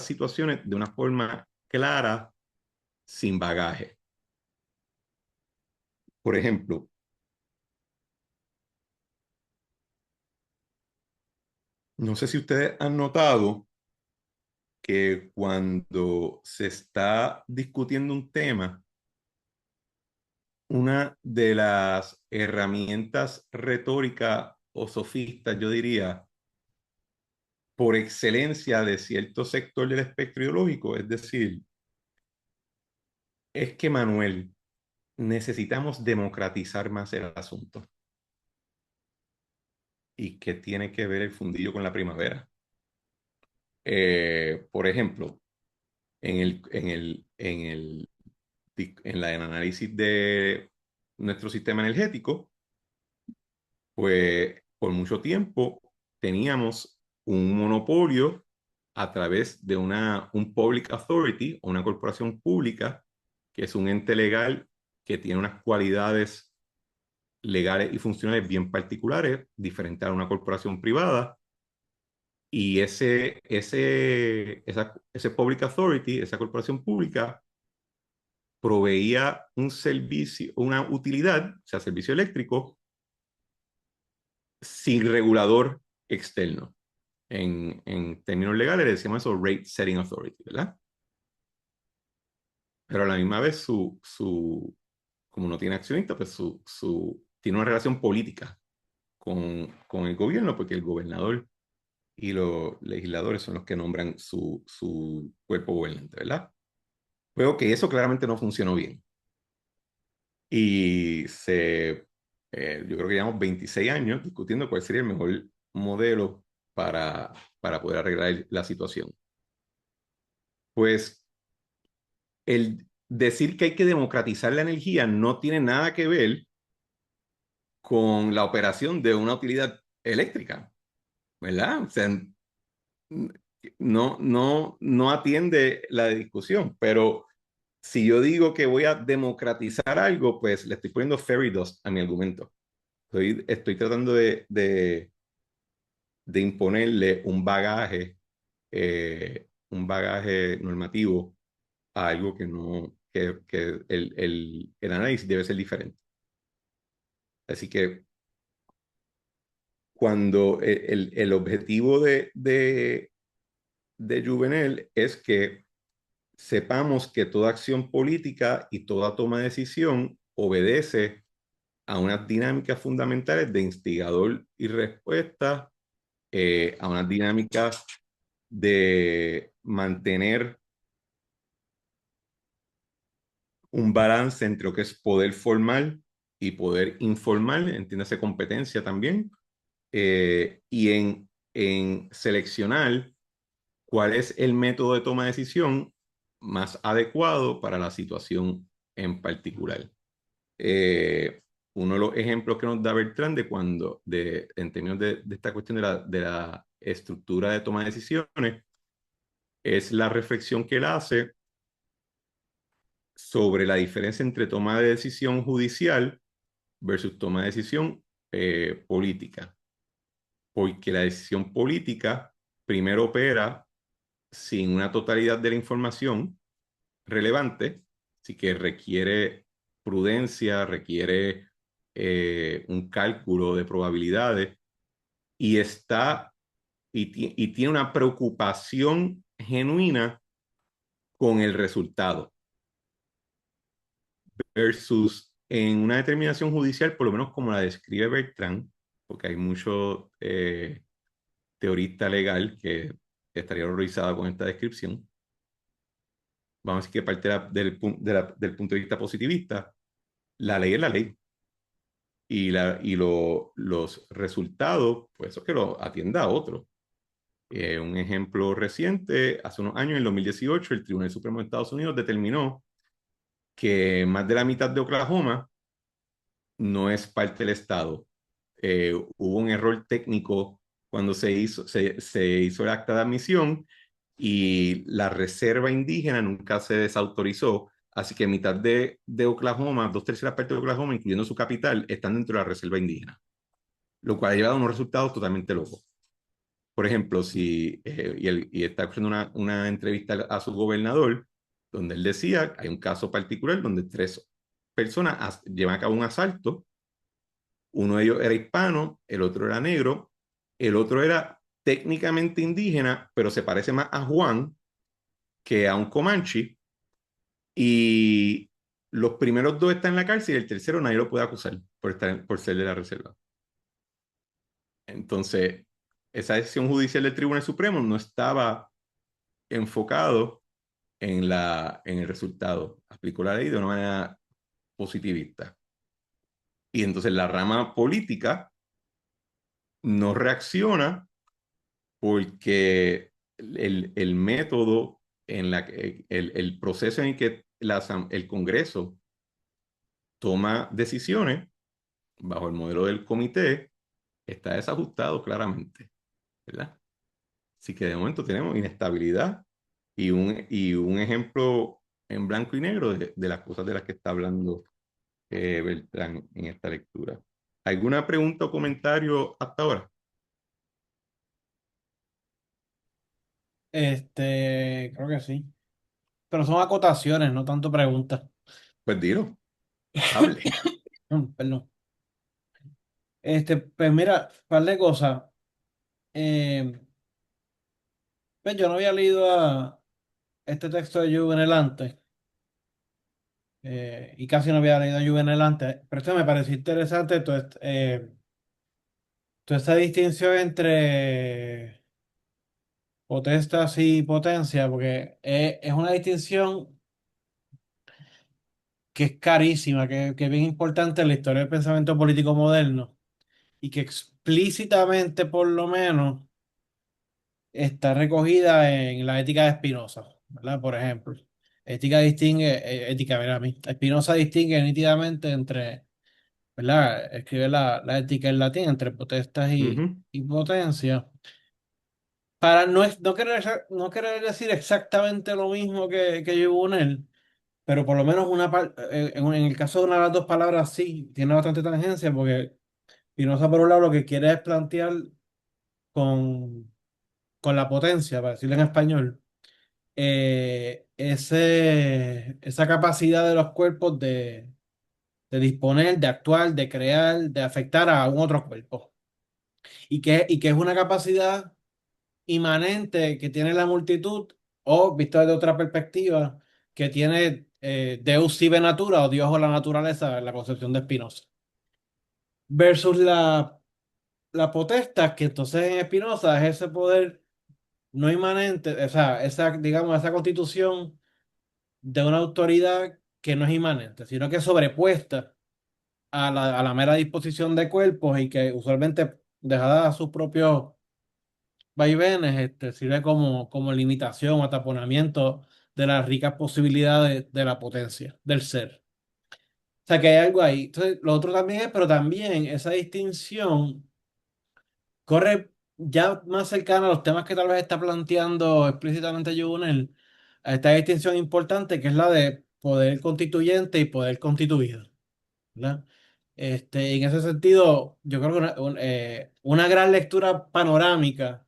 situaciones de una forma clara, sin bagaje. Por ejemplo, no sé si ustedes han notado que cuando se está discutiendo un tema, una de las herramientas retóricas o sofistas, yo diría, por excelencia de cierto sector del espectro ideológico, es decir, es que Manuel, necesitamos democratizar más el asunto. ¿Y qué tiene que ver el fundillo con la primavera? Por ejemplo, en el análisis de nuestro sistema energético, pues por mucho tiempo teníamos un monopolio a través de un public authority o una corporación pública, que es un ente legal que tiene unas cualidades legales y funcionales bien particulares, diferentes a una corporación privada, y ese public authority, esa corporación pública, proveía un servicio, una utilidad, o sea, servicio eléctrico, sin regulador externo. En términos legales le decimos eso Rate Setting Authority, ¿verdad? Pero a la misma vez como no tiene accionista, pues tiene una relación política con el gobierno, porque el gobernador y los legisladores son los que nombran su cuerpo gobernante, ¿verdad? Pero que eso claramente no funcionó bien. Y yo creo que llevamos 26 años discutiendo cuál sería el mejor modelo para poder arreglar la situación. Pues el decir que hay que democratizar la energía no tiene nada que ver con la operación de una utilidad eléctrica, ¿verdad? O sea, no atiende la discusión, pero si yo digo que voy a democratizar algo, pues le estoy poniendo fairy dust a mi argumento. Estoy tratando de imponerle un bagaje normativo a algo que no, que el análisis debe ser diferente. Así que cuando el objetivo de Juvenel es que sepamos que toda acción política y toda toma de decisión obedece a unas dinámicas fundamentales de instigador y respuesta, a unas dinámicas de mantener un balance entre lo que es poder formal y poder informal, entiéndase competencia también, y en seleccionar cuál es el método de toma de decisión más adecuado para la situación en particular. Eh, Uno de los ejemplos que nos da Bertrand en términos de esta cuestión de la estructura de toma de decisiones, es la reflexión que él hace sobre la diferencia entre toma de decisión judicial versus toma de decisión política. Porque la decisión política primero opera sin una totalidad de la información relevante, así que requiere prudencia, requiere un cálculo de probabilidades y y tiene una preocupación genuina con el resultado versus en una determinación judicial, por lo menos como la describe Bertrand, porque hay mucho teorista legal que estaría horrorizado con esta descripción. Vamos a decir que parte del punto de vista positivista, la ley es la ley. Los resultados, pues eso que lo atienda a otro. Un ejemplo reciente, hace unos años, en 2018, el Tribunal Supremo de Estados Unidos determinó que más de la mitad de Oklahoma no es parte del Estado. Hubo un error técnico cuando se hizo el acta de admisión y la reserva indígena nunca se desautorizó. Así que mitad de Oklahoma, 2/3 partes de Oklahoma, incluyendo su capital, están dentro de la reserva indígena, lo cual ha llevado a unos resultados totalmente locos. Por ejemplo, y está haciendo una entrevista a su gobernador, donde él decía, hay un caso particular donde 3 personas llevan a cabo un asalto. Uno de ellos era hispano, el otro era negro, el otro era técnicamente indígena, pero se parece más a Juan que a un Comanche. Y los primeros 2 están en la cárcel y el tercero nadie lo puede acusar por ser de la reserva. Entonces, esa decisión judicial del Tribunal Supremo no estaba enfocado en el resultado. Aplicó la ley de una manera positivista. Y entonces la rama política no reacciona porque el método, el proceso en que el Congreso toma decisiones bajo el modelo del comité está desajustado claramente, ¿verdad? Así que de momento tenemos inestabilidad y un ejemplo en blanco y negro de las cosas de las que está hablando Beltrán en esta lectura. ¿Alguna pregunta o comentario hasta ahora? Creo que sí. Pero son acotaciones, no tanto preguntas. Pues dilo, hable. Perdón. Pues mira, par de cosas. Eh, pues yo no había leído este texto de Juvenal antes, y casi no había leído a Juvenal antes, pero esto me pareció interesante, toda esta distinción entre potestas y potencia, porque es una distinción que es carísima, que es bien importante en la historia del pensamiento político moderno y que explícitamente, por lo menos, está recogida en la ética de Spinoza, ¿verdad? Por ejemplo, ética, mira, a mí, Spinoza distingue nítidamente entre, ¿verdad? Escribe la ética en latín entre potestas Ujú, y potencia. Para no querer decir exactamente lo mismo que llevó en él, pero por lo menos en el caso de una de las dos palabras sí, tiene bastante tangencia, porque Spinoza por un lado lo que quiere es plantear con, con la potencia, para decirlo en español, esa capacidad de los cuerpos de disponer, de actuar, de crear, de afectar a un otro cuerpo. Y que es una capacidad inmanente que tiene la multitud, o visto desde otra perspectiva, que tiene Deus sive natura o Dios o la naturaleza, en la concepción de Spinoza. Versus la potestad, que entonces en Spinoza es ese poder no inmanente, o sea, digamos, esa constitución de una autoridad que no es inmanente, sino que es sobrepuesta a la mera disposición de cuerpos y que usualmente, dejada a sus propios vaivenes, sirve como limitación o ataponamiento de las ricas posibilidades de la potencia del ser. O sea que hay algo ahí. Entonces, lo otro también pero también esa distinción corre ya más cercana a los temas que tal vez está planteando explícitamente Juvenal, a esta distinción importante que es la de poder constituyente y poder constituido, ¿verdad? En ese sentido, yo creo que una gran lectura panorámica,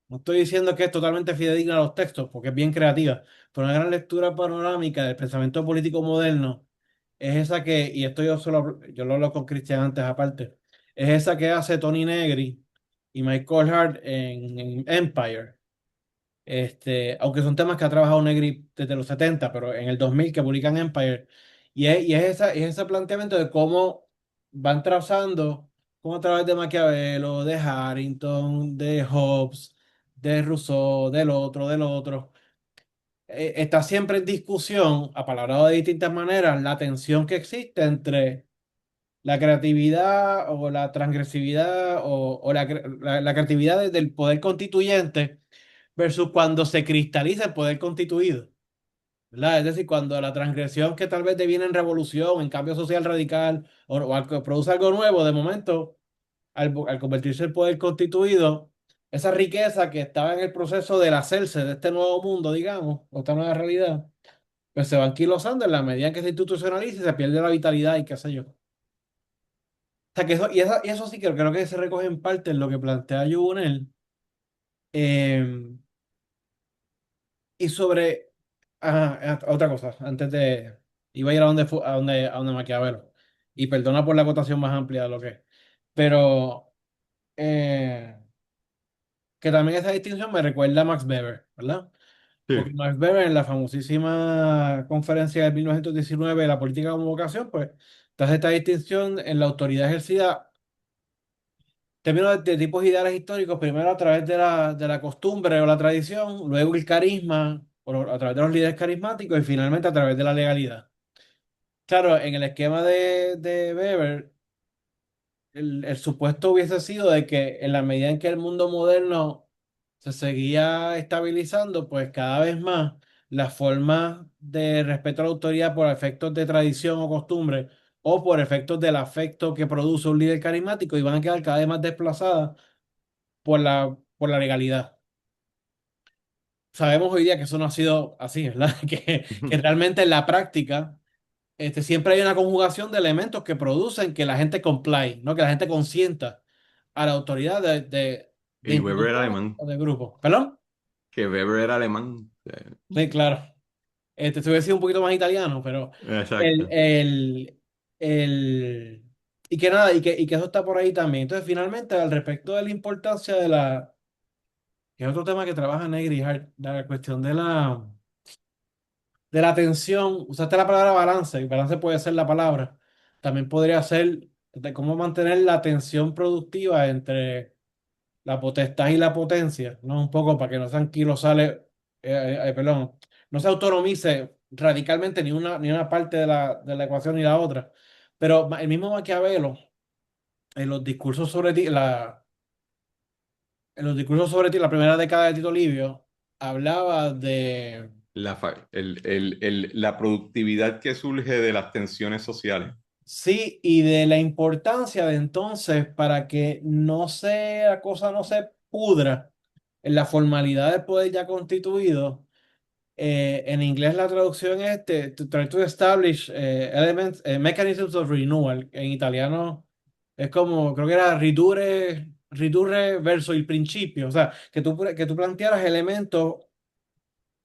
no estoy diciendo que es totalmente fidedigna a los textos, porque es bien creativa, pero una gran lectura panorámica del pensamiento político moderno es esa y esto yo lo hablo con Cristian antes aparte, es esa que hace Tony Negri y Michael Hart en Empire. Aunque son temas que ha trabajado Negri desde los 70, pero en el 2000 que publican Empire. Es ese planteamiento de cómo van trazando, cómo a través de Maquiavelo, de Harrington, de Hobbes, de Rousseau, del otro, está siempre en discusión, apalabrado de distintas maneras, la tensión que existe entre la creatividad o la transgresividad o la creatividad del poder constituyente versus cuando se cristaliza el poder constituido, ¿verdad? Es decir, cuando la transgresión que tal vez deviene en revolución, en cambio social radical o al que produce algo nuevo, de momento, al convertirse el poder constituido, esa riqueza que estaba en el proceso del hacerse de este nuevo mundo, digamos, o esta nueva realidad, pues se va anquilosando en la medida en que se institucionaliza y se pierde la vitalidad y qué sé yo. O sea, que y eso sí que creo que se recoge en parte en lo que plantea Yugonel. Eh, y sobre otra cosa, antes de iba a ir a a donde Maquiavelo. Y perdona por la acotación más amplia de lo que es. Pero eh, que también esa distinción me recuerda a Max Weber, ¿verdad? Porque sí. Max Weber en la famosísima conferencia de 1919 de la política como vocación, pues, hace esta distinción en la autoridad ejercida términos de tipos ideales históricos, primero a través de la costumbre o la tradición, luego el carisma, a través de los líderes carismáticos y finalmente a través de la legalidad. Claro, en el esquema de Weber, el supuesto hubiese sido de que en la medida en que el mundo moderno se seguía estabilizando, pues cada vez más las formas de respeto a la autoridad por efectos de tradición o costumbre o por efectos del afecto que produce un líder carismático iban a quedar cada vez más desplazadas por la legalidad. Sabemos hoy día que eso no ha sido así, ¿verdad? Que realmente en la práctica siempre hay una conjugación de elementos que producen que la gente comply, ¿no? Que la gente consienta a la autoridad de Y Weber era instituciones alemán, o de grupos. ¿Perdón? que Weber era alemán. Sí, claro. Te voy a decir un poquito más italiano, pero el, Exacto. el, el, y que nada, y que eso está por ahí también. Entonces, finalmente, al respecto de la importancia que es otro tema que trabaja Negri, Hart, la cuestión de la atención, usaste la palabra balance, y balance puede ser la palabra, también podría ser de cómo mantener la atención productiva entre la potestad y la potencia, ¿no? Un poco para que no sean kilosales, perdón, no se autonomice radicalmente ni una parte de la ecuación ni la otra. Pero el mismo Maquiavelo, en los discursos sobre ti, en los discursos sobre ti, la primera década de Tito Livio, hablaba de, La productividad que surge de las tensiones sociales. sí, y de la importancia de entonces para que la cosa no se pudra en la formalidad del poder ya constituido. En inglés la traducción es to try to establish mechanisms of renewal. En italiano es como, creo que era ridurre verso il principio. O sea, que tú plantearas elementos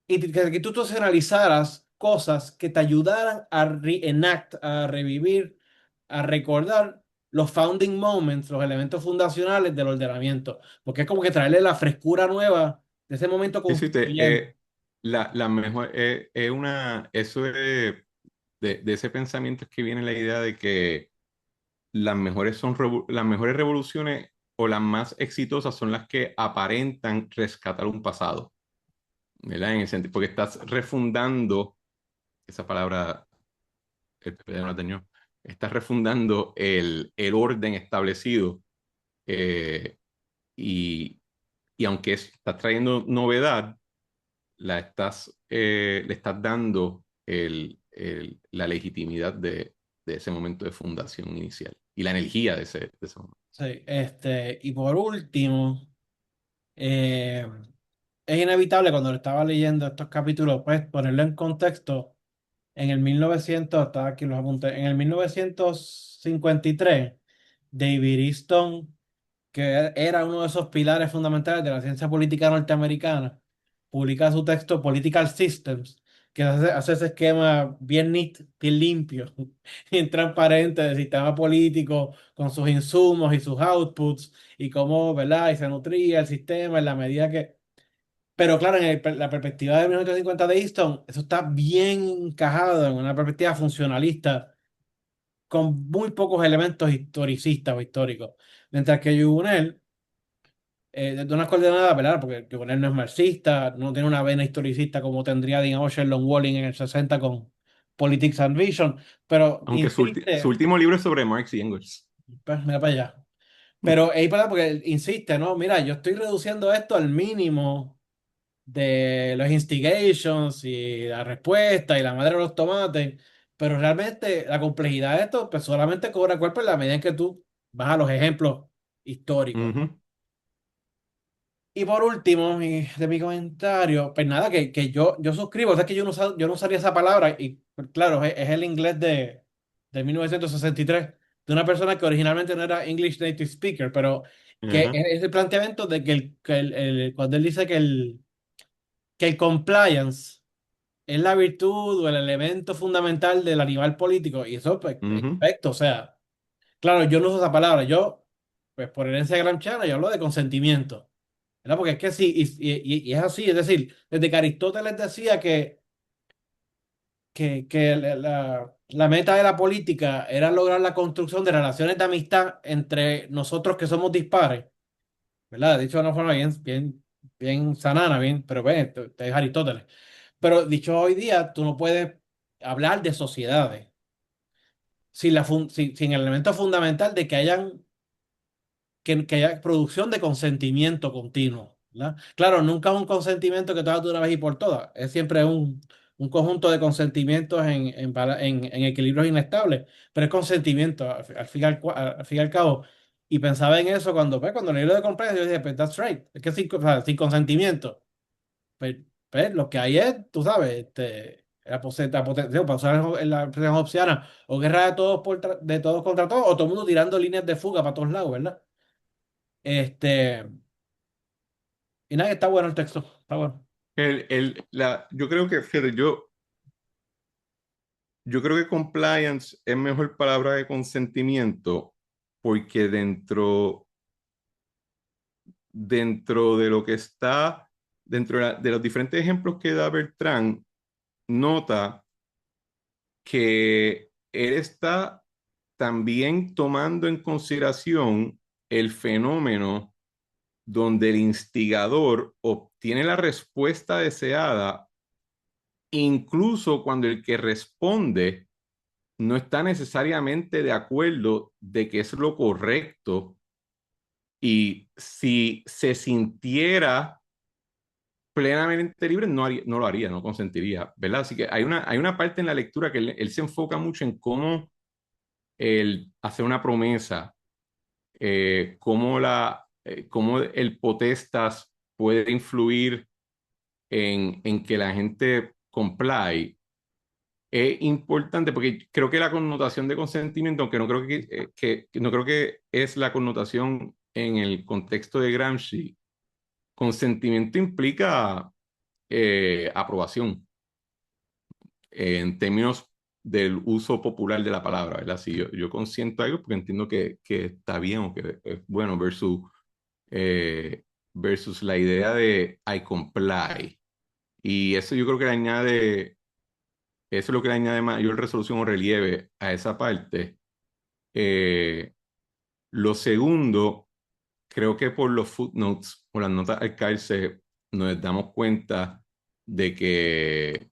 y que tú analizaras cosas que te ayudaran a reenact, a revivir, a recordar los founding moments, los elementos fundacionales del ordenamiento. Porque es como que traerle la frescura nueva de ese momento Sí, sí, constituyente. la mejor, eso de ese pensamiento es que viene la idea de que las mejores revoluciones o las más exitosas son las que aparentan rescatar un pasado, ¿verdad? En el sentido, porque estás refundando, esa palabra, el PP ya no la tenía, estás refundando el orden establecido, eh, y, y aunque estás trayendo novedad, le estás dando la legitimidad de ese momento de fundación inicial y la energía de ese momento. Sí, y por último, eh, es inevitable cuando lo estaba leyendo estos capítulos, pues ponerlo en contexto. En el 1900, estaba aquí los apunté, en el 1953, David Easton, que era uno de esos pilares fundamentales de la ciencia política norteamericana, publica su texto Political Systems, que hace ese esquema bien neat, bien limpio, bien transparente del sistema político, con sus insumos y sus outputs, y cómo, ¿verdad? Y se nutría el sistema en la medida que... Pero claro, la perspectiva de 1950 de Easton, eso está bien encajado en una perspectiva funcionalista con muy pocos elementos historicistas o históricos. Mientras que Juvenel, de unas coordenadas, ¿verdad? Porque Juvenel no es marxista, no tiene una vena historicista como tendría, digamos, Sherlock Walling en el 60 con Politics and Vision, pero Aunque su insiste, último libro es sobre Marx y Engels. pues mira para allá. Pero ahí para porque insiste, ¿no? Mira, yo estoy reduciendo esto al mínimo de los instigations y la respuesta y la madre de los tomates, pero realmente la complejidad de esto pues solamente cobra cuerpo en la medida en que tú vas a los ejemplos históricos. Ujú, Y por último, de mi comentario, pues nada, que yo suscribo, o sea que yo no usaría esa palabra, y pues, claro, es el inglés de 1963 de una persona que originalmente no era English Native Speaker, pero que ajá, es el planteamiento de cuando él dice que el compliance es la virtud o el elemento fundamental del animal político, y eso, pues, ujú, perfecto, o sea, claro, yo no uso esa palabra, yo, pues, por herencia gramsciana, yo hablo de consentimiento, ¿verdad? Porque es que sí, y es así, es decir, desde que Aristóteles decía que la meta de la política era lograr la construcción de relaciones de amistad entre nosotros que somos dispares, ¿verdad? Dicho de una forma bien, bien, bien sanana, bien, pero ve, es Aristóteles. Pero dicho hoy día, tú no puedes hablar de sociedades sin el elemento fundamental de que haya producción de consentimiento continuo, ¿verdad? Claro, nunca es un consentimiento que te hagas de una vez y por todas, es siempre un conjunto de consentimientos en equilibrios inestables, pero es consentimiento al fin y al cabo. Y pensaba en eso cuando leí lo de comprar, yo dije, pues that's right, es que sin, o sea, sin consentimiento, pues, pues, lo que hay es, tú sabes, para usar la expresión hobbesiana, o guerra de todos, de todos contra todos, o todo el mundo tirando líneas de fuga para todos lados, ¿verdad? Este, y nada, está bueno el texto, está bueno. Yo creo que, fíjate, yo creo que compliance es mejor palabra de consentimiento porque dentro de lo que está, dentro de los diferentes ejemplos que da Bertrand, nota que él está también tomando en consideración el fenómeno donde el instigador obtiene la respuesta deseada, incluso cuando el que responde no está necesariamente de acuerdo de que es lo correcto y si se sintiera plenamente libre no lo haría, no consentiría, ¿verdad? Así que hay una parte en la lectura que él se enfoca mucho en cómo el hacer una promesa, cómo el potestas puede influir en que la gente comply. Es importante porque creo que la connotación de consentimiento, aunque no creo que no creo que es la connotación en el contexto de Gramsci, consentimiento implica aprobación en términos del uso popular de la palabra, ¿verdad? Si yo consiento algo porque entiendo que está bien o que es bueno eh, versus la idea de I comply. Y eso yo creo que le añade, eso es lo que le añade mayor resolución o relieve a esa parte. Eh, lo segundo, creo que por los footnotes o las notas al calce nos damos cuenta de que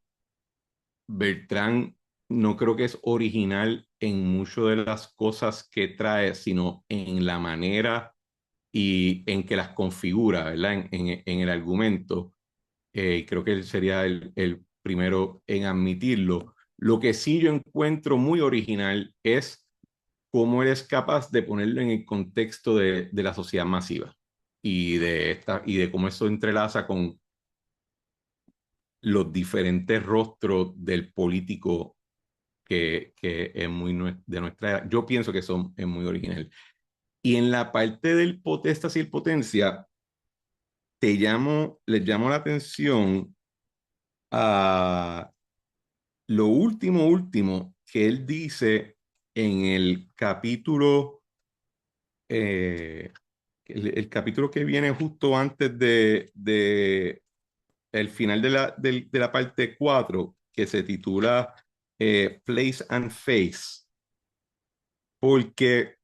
Bertrand no creo que es original en muchas de las cosas que trae, sino en la manera y en que las configura, ¿verdad? En el argumento. Creo que él sería el primero en admitirlo. Lo que sí yo encuentro muy original es cómo él es capaz de ponerlo en el contexto de la sociedad masiva y de cómo eso entrelaza con los diferentes rostros del político que es muy de nuestra era. Yo pienso que es muy original. Y en la parte del potestas y el potencia, les llamo la atención a lo último que él dice en el capítulo, eh, el capítulo que viene justo antes de el final de la parte 4 que se titula Place and Face, porque,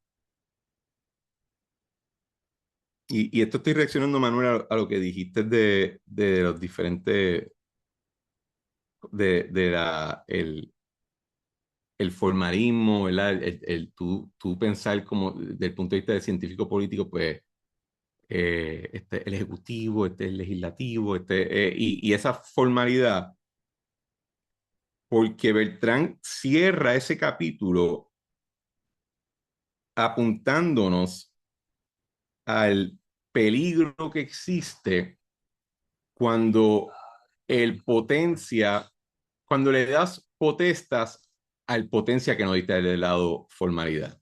y esto estoy reaccionando, Manuel, a lo que dijiste de los diferentes, de el formalismo, ¿verdad? Tú pensar como desde el punto de vista del científico político, pues el ejecutivo, el legislativo, y esa formalidad, porque Beltrán cierra ese capítulo apuntándonos al peligro que existe cuando cuando le das potestas al potencia que no diste del lado formalidad.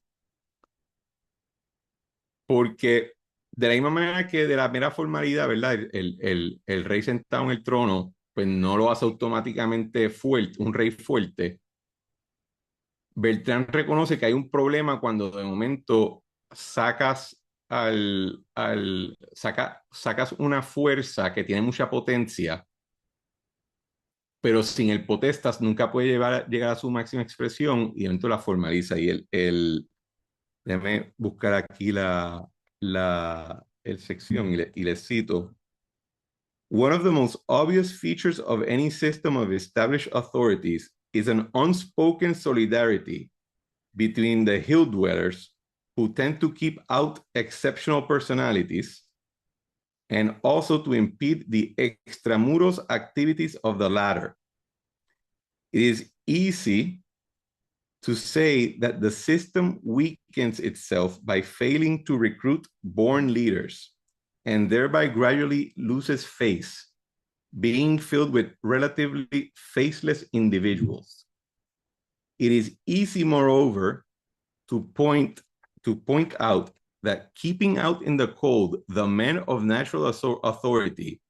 Porque de la misma manera que de la mera formalidad, ¿verdad? El rey sentado en el trono, pues no lo hace automáticamente fuerte, un rey fuerte. Beltrán reconoce que hay un problema cuando de momento sacas una fuerza que tiene mucha potencia, pero sin el potestas nunca puede llegar a su máxima expresión y de momento la formaliza. Déjame buscar aquí el sección y le cito. One of the most obvious features of any system of established authorities is an unspoken solidarity between the hill dwellers who tend to keep out exceptional personalities and also to impede the extramuros activities of the latter. It is easy to say that the system weakens itself by failing to recruit born leaders and thereby gradually loses face. being filled with relatively faceless individuals. It is easy, moreover, to point out that keeping out in the cold the men of natural authority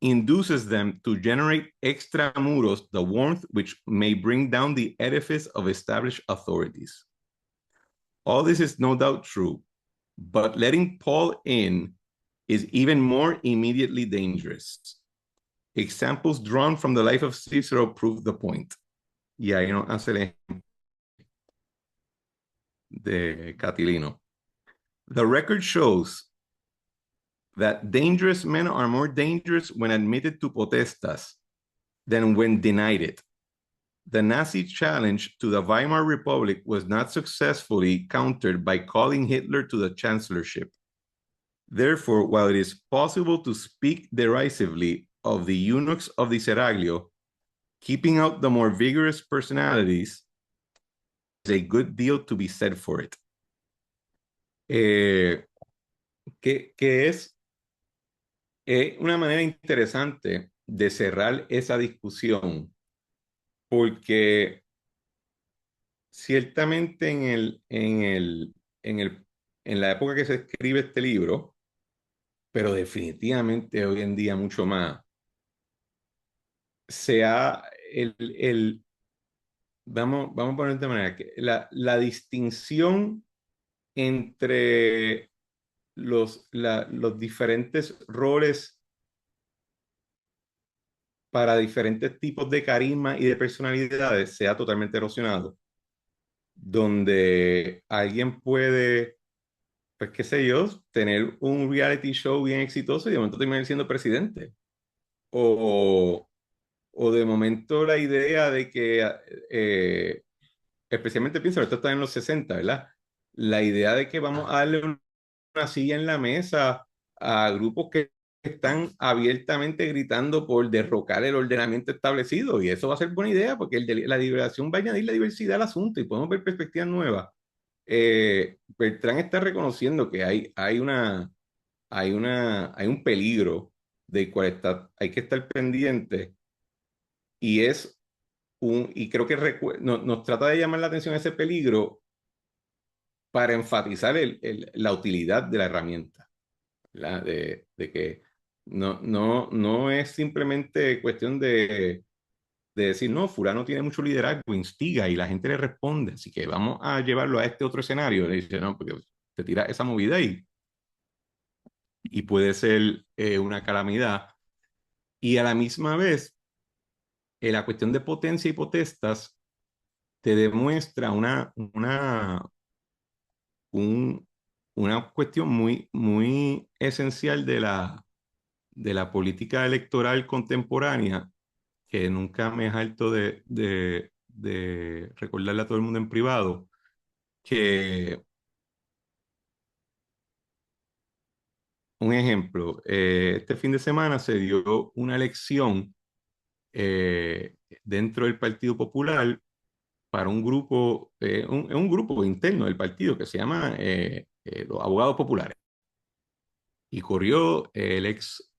induces them to generate extramuros the warmth which may bring down the edifice of established authorities. All this is no doubt true, but letting Paul in is even more immediately dangerous. Examples drawn from the life of Cicero prove the point. Y ahí nos hace el ejemplo de Catilino. The record shows that dangerous men are more dangerous when admitted to potestas than when denied it. The Nazi challenge to the Weimar Republic was not successfully countered by calling Hitler to the chancellorship. Therefore, while it is possible to speak derisively of the eunuchs of the Seraglio, keeping out the more vigorous personalities, is a good deal to be said for it. Que es una manera interesante de cerrar esa discusión, porque ciertamente en la época que se escribe este libro, pero definitivamente hoy en día mucho más, vamos a poner de manera que la distinción entre los diferentes roles para diferentes tipos de carisma y de personalidades se ha totalmente erosionado, donde alguien puede, pues qué sé yo, tener un reality show bien exitoso y de momento terminar siendo presidente. O de momento la idea de que, especialmente pienso, esto está en los 60, ¿verdad? La idea de que vamos a darle una silla en la mesa a grupos que están abiertamente gritando por derrocar el ordenamiento establecido, y eso va a ser buena idea porque la liberación va a añadir la diversidad al asunto y podemos ver perspectivas nuevas. Bertrand está reconociendo que hay un peligro del cual hay que estar pendiente, y y creo que nos trata de llamar la atención a ese peligro para enfatizar la utilidad de la herramienta, ¿verdad? De que no es simplemente cuestión de decir, no, fulano tiene mucho liderazgo, instiga y la gente le responde, así que vamos a llevarlo a este otro escenario. Le dice, no, porque te tira esa movida y puede ser una calamidad. Y a la misma vez, la cuestión de potencia y potestas te demuestra una cuestión muy esencial de la política electoral contemporánea, que nunca me es harto de recordarle a todo el mundo en privado, que un ejemplo, este fin de semana se dio una elección dentro del Partido Popular para un grupo, un grupo interno del partido que se llama los Abogados Populares. Y corrió el ex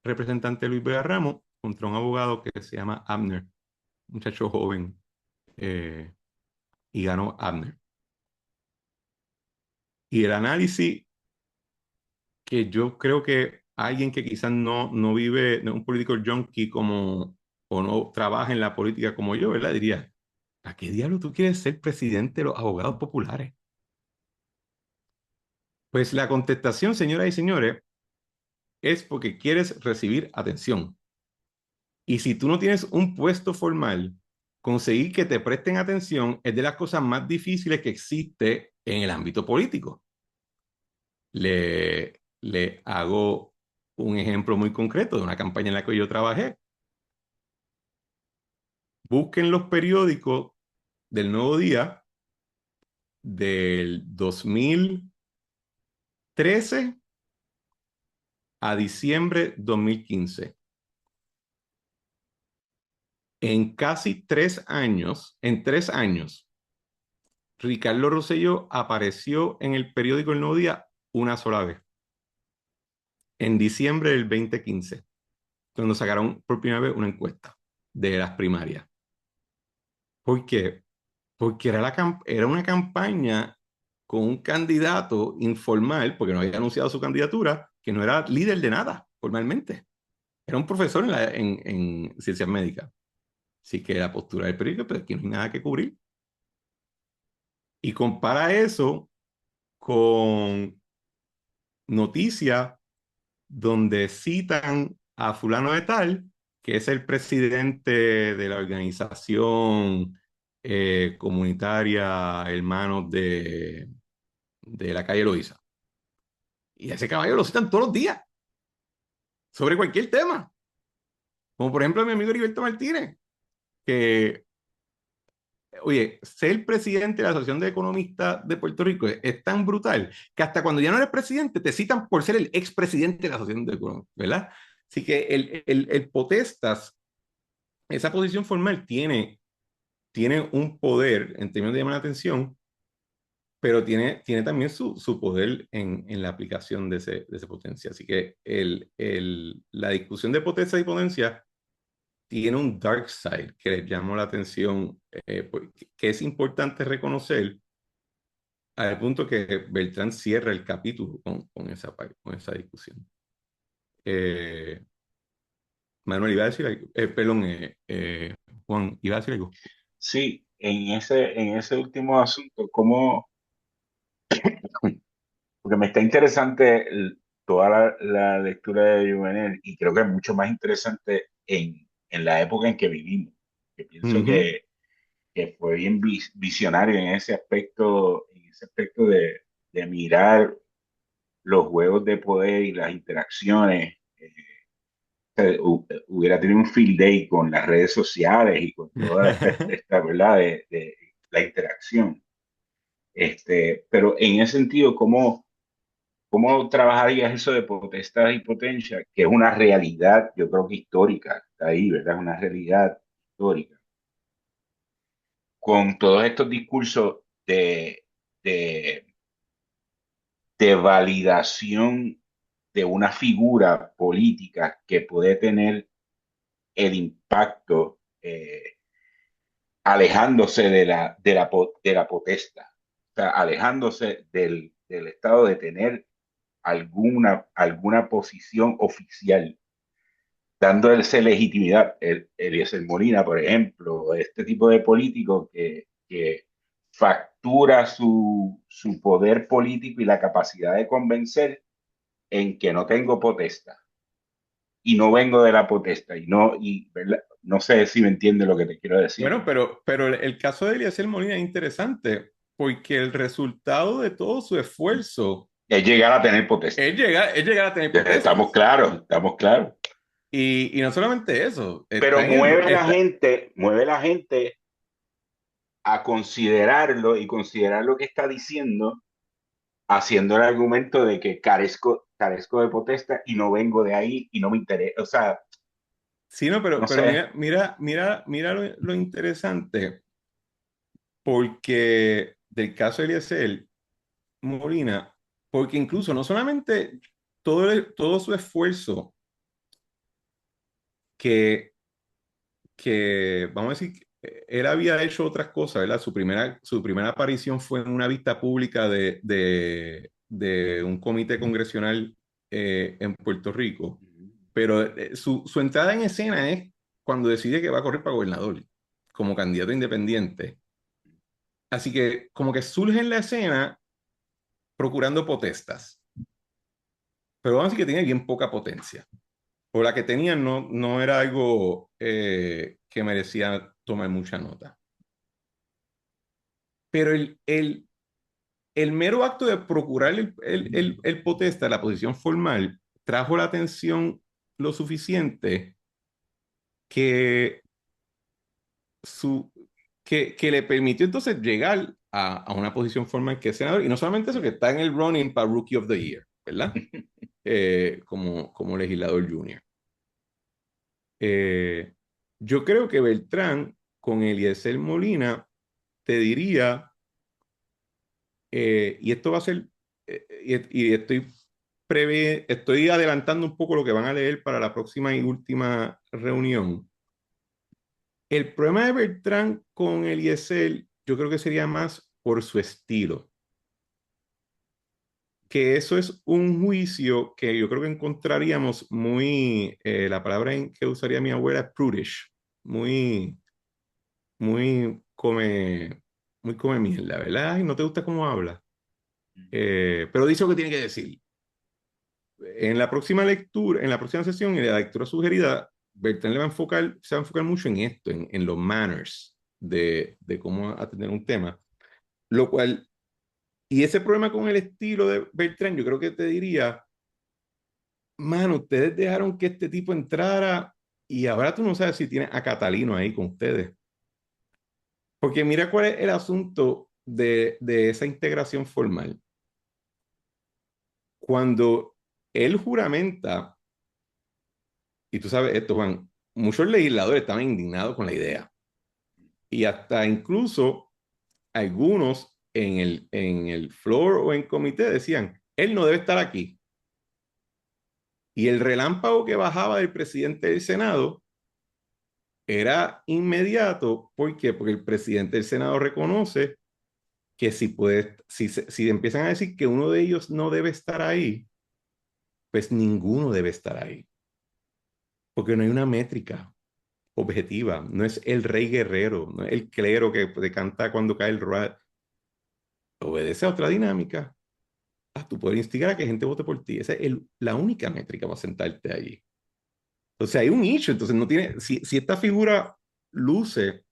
representante Luis Vega Ramos contra un abogado que se llama Abner, muchacho joven, y ganó Abner. Y el análisis que yo creo que alguien que quizás no vive, no es un político junkie como, o no trabaja en la política como yo, ¿verdad? Diría, ¿a qué diablo tú quieres ser presidente de los abogados populares? Pues la contestación, señoras y señores, es porque quieres recibir atención. Y si tú no tienes un puesto formal, conseguir que te presten atención es de las cosas más difíciles que existe en el ámbito político. Le hago un ejemplo muy concreto de una campaña en la que yo trabajé. Busquen los periódicos del Nuevo Día del 2013 a diciembre 2015. En casi 3 años, en 3 años, Ricardo Rosselló apareció en el periódico El Nuevo Día una sola vez. en diciembre del 2015, cuando sacaron por primera vez una encuesta de las primarias. ¿Por qué? Porque era una campaña con un candidato informal, porque no había anunciado su candidatura, que no era líder de nada formalmente. Era un profesor en ciencias médicas. Así que la postura del periódico, pero aquí no hay nada que cubrir. Y compara eso con noticias donde citan a fulano de tal, que es el presidente de la organización comunitaria Hermanos de la calle Loíza. Y a ese caballo lo citan todos los días, sobre cualquier tema. Como por ejemplo mi amigo Heriberto Martínez, que, oye, ser presidente de la Asociación de Economistas de Puerto Rico es tan brutal que hasta cuando ya no eres presidente te citan por ser el expresidente de la Asociación de Economistas, ¿verdad? Así que el potestas, esa posición formal tiene un poder en términos de llamar la atención, pero tiene también su poder en la aplicación de ese potencia. Así que la discusión de potencia y potencia tiene un dark side que les llamó la atención, que es importante reconocer al punto que Beltrán cierra el capítulo con esa discusión. Eh, Manuel, iba a decir algo. Perdón, Juan, iba a decir algo. Sí, en ese último asunto, ¿cómo? Porque me está interesante toda la lectura de Juvenal y creo que es mucho más interesante en la época en que vivimos. Que pienso Ujú. que fue bien visionario en ese aspecto de mirar los juegos de poder y las interacciones. Hubiera tenido un field day con las redes sociales y con toda esta ¿verdad? De la interacción. Pero en ese sentido, ¿cómo trabajarías eso de potestad y potencia, que es una realidad, yo creo que histórica, está ahí, ¿verdad? Una realidad histórica, con todos estos discursos de, de validación de una figura política que puede tener el impacto alejándose de la potestad, o sea, alejándose del estado de tener alguna posición oficial, dándose legitimidad. Eliezer Molina, por ejemplo, este tipo de político que factura su poder político y la capacidad de convencer en que no tengo potestad y no vengo de la potestad ¿verdad? No sé si me entiende lo que te quiero decir. Bueno, pero el caso de Eliezer Molina es interesante porque el resultado de todo su esfuerzo Es llegar a tener potestad. es llegar a tener Estamos potestas. claros, estamos claros. Y no solamente eso, Pero está en el... Está, mueve la gente a considerarlo y considerar lo que está diciendo, haciendo el argumento de que carezco de potestad y no vengo de ahí y no me interesa. O sea, sí, no, no pero sé. mira lo interesante, porque del caso de Eliezer Molina, porque incluso no solamente todo su esfuerzo que, vamos a decir, él había hecho otras cosas, ¿verdad? Su primera aparición fue en una vista pública de un comité congresional en Puerto Rico, pero su entrada en escena es cuando decide que va a correr para gobernador como candidato independiente. Así que como que surge en la escena procurando potestas, pero vamos a decir que tiene bien poca potencia. O la que tenía no era algo que merecía tomar mucha nota. Pero el mero acto de procurar el potesta, la posición formal, trajo la atención lo suficiente que, su, que le permitió entonces llegar a una posición formal que es senador. Y no solamente eso, que está en el running para Rookie of the Year, ¿verdad? Como legislador junior. Eh, yo creo que Beltrán con Eliezer Molina te diría, y esto va a ser, y estoy estoy adelantando un poco lo que van a leer para la próxima y última reunión. El problema de Bertrand con Eliezer, yo creo que sería más por su estilo. Que eso es un juicio que yo creo que encontraríamos muy, la palabra que usaría mi abuela es prudish, muy, muy come mierda, ¿verdad? Y no te gusta cómo habla. Pero dice lo que tiene que decir. En la próxima lectura, en la próxima sesión, en la lectura sugerida, Bertrand se va a enfocar mucho en esto, en los manners de cómo atender un tema, lo cual, y ese problema con el estilo de Bertrand, yo creo que te diría, mano, ustedes dejaron que este tipo entrara y ahora tú no sabes si tienes a Catalino ahí con ustedes. Porque mira cuál es el asunto de esa integración formal. Cuando él juramenta, y tú sabes esto, Juan, muchos legisladores estaban indignados con la idea. Y hasta incluso algunos en el floor o en comité decían, él no debe estar aquí. Y el relámpago que bajaba del presidente del Senado era inmediato. ¿Por qué? Porque el presidente del Senado reconoce que si empiezan a decir que uno de ellos no debe estar ahí, pues ninguno debe estar ahí. Porque no hay una métrica objetiva. No es el rey guerrero, no es el clero que te canta cuando cae el rayo. Obedece a otra dinámica, a tu poder instigar a que gente vote por ti. Esa es la única métrica para sentarte allí. Entonces hay un issue, entonces no tiene, si esta figura luce.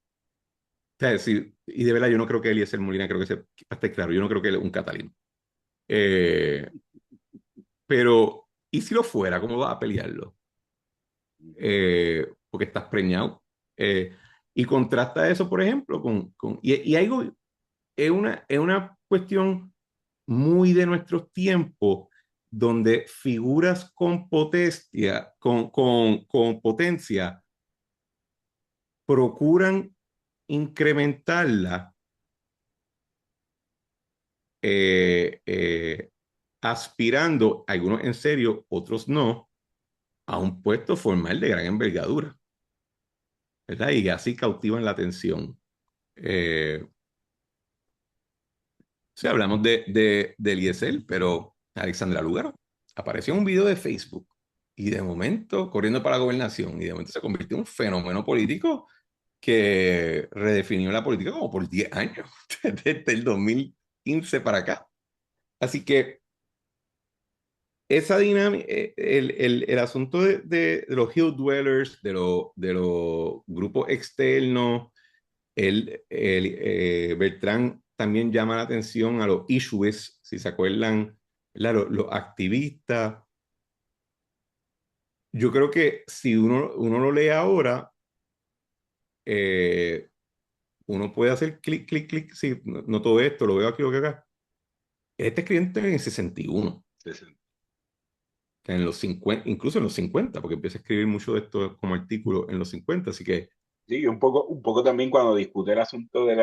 O sea, sí, y de verdad yo no creo que Eliezer Molina, creo que esté claro, yo no creo que él es un catalino. Eh, pero, ¿y si lo fuera? ¿Cómo vas a pelearlo? Porque estás preñado. Y contrasta eso, por ejemplo, y algo, es una cuestión muy de nuestros tiempos, donde figuras con potencia, con potencia, procuran incrementarla eh, eh, aspirando, algunos en serio, otros no, a un puesto formal de gran envergadura, ¿verdad? Y así cautivan la atención. Sí, hablamos de Eliezer, pero Alexandra Lúgaro apareció en un video de Facebook y de momento corriendo para la gobernación y de momento se convirtió en un fenómeno político que redefinió la política como por 10 años, desde el 2015 para acá. Así que esa dinámica, el asunto de los Hill Dwellers, de los grupos externos, Bertrand también llama la atención a los issues, si se acuerdan, los activistas. Yo creo que si uno lo lee ahora, eh, uno puede hacer clic, clic, clic, sí, no todo esto, lo veo aquí, lo que acá. Este escribiente en el 61. Sí, sí. En los 50, incluso en los 50, porque empieza a escribir mucho de esto como artículo en los 50, así que Sí, un poco también cuando discute el asunto de,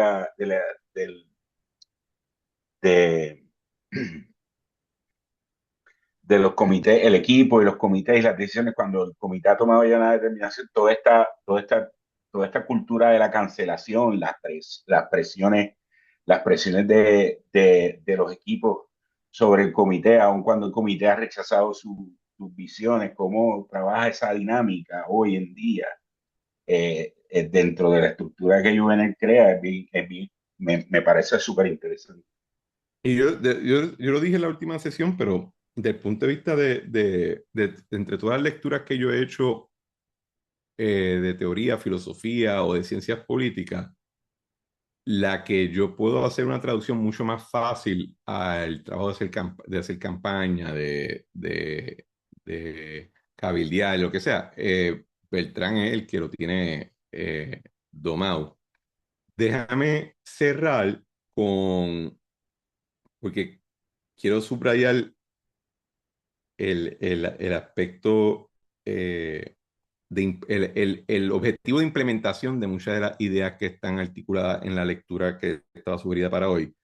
de los comités, el equipo y los comités y las decisiones, cuando el comité ha tomado ya una determinación, toda esta cultura de la cancelación, las presiones de los equipos sobre el comité, aun cuando el comité ha rechazado sus visiones, cómo trabaja esa dinámica hoy en día dentro de la estructura que Juvenal crea, me parece súper interesante. y yo lo dije en la última sesión, pero desde el punto de vista entre todas las lecturas que yo he hecho de teoría, filosofía o de ciencias políticas, la que yo puedo hacer una traducción mucho más fácil al trabajo de hacer campaña, de cabildear, lo que sea, Beltrán es el que lo tiene domado. Déjame cerrar porque quiero subrayar el aspecto, el objetivo de implementación de muchas de las ideas que están articuladas en la lectura que estaba sugerida para hoy,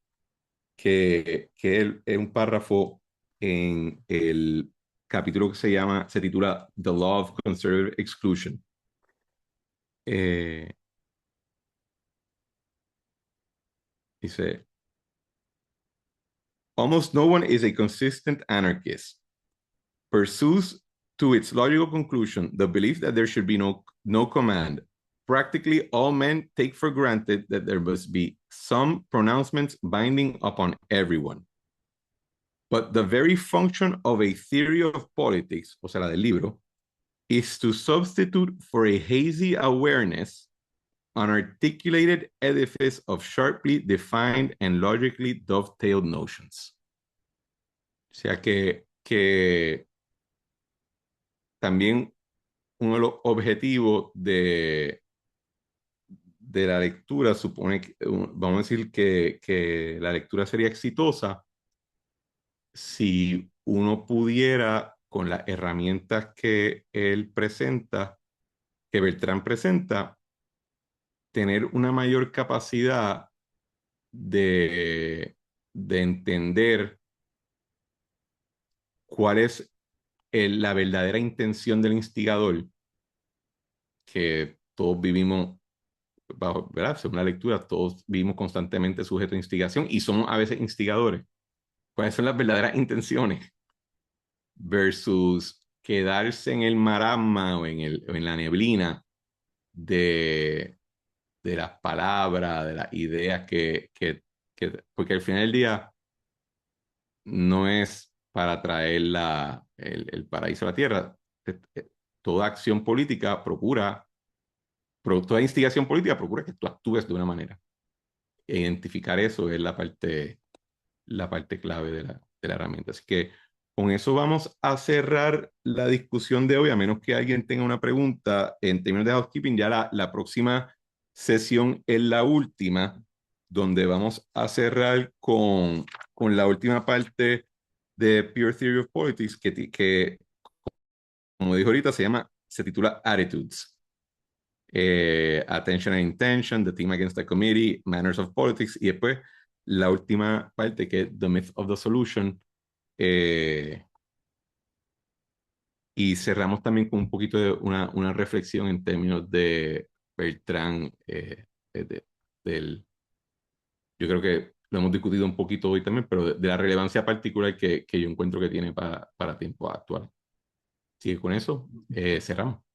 que es un párrafo en el capítulo que se titula The Law of Conservative Exclusion. Dice, almost no one is a consistent anarchist. Pursues to its logical conclusion the belief that there should be no command. Practically all men take for granted that there must be some pronouncements binding upon everyone. But the very function of a theory of politics, o sea, la del libro, is to substitute for a hazy awareness an articulated edifice of sharply defined and logically dovetailed notions. O sea que también uno de los objetivos de la lectura supone que, vamos a decir que la lectura sería exitosa si uno pudiera, con las herramientas que él presenta, que Bertrand presenta, tener una mayor capacidad de entender cuál es la verdadera intención del instigador, que todos vivimos bajo, ¿verdad? Según la lectura, todos vivimos constantemente sujetos a instigación y somos a veces instigadores. ¿Cuáles son las verdaderas intenciones? Versus quedarse en el marasma o en la neblina de las palabras, de las ideas porque al final del día no es para traer el paraíso a la tierra. Toda acción política toda instigación política procura que tú actúes de una manera. Identificar eso es la parte clave de la herramienta. Así que con eso vamos a cerrar la discusión de hoy, a menos que alguien tenga una pregunta en términos de housekeeping. Ya la próxima sesión es la última, donde vamos a cerrar con la última parte de Pure Theory of Politics, que como dijo ahorita, se titula Attitudes. Attention and Intention, The Team Against the Committee, Manners of Politics, y después la última parte que es The Myth of the Solution. Y cerramos también con un poquito de una reflexión en términos de Bertrand, yo creo que lo hemos discutido un poquito hoy también, pero de la relevancia particular que yo encuentro que tiene para tiempo actual. Así que con eso cerramos.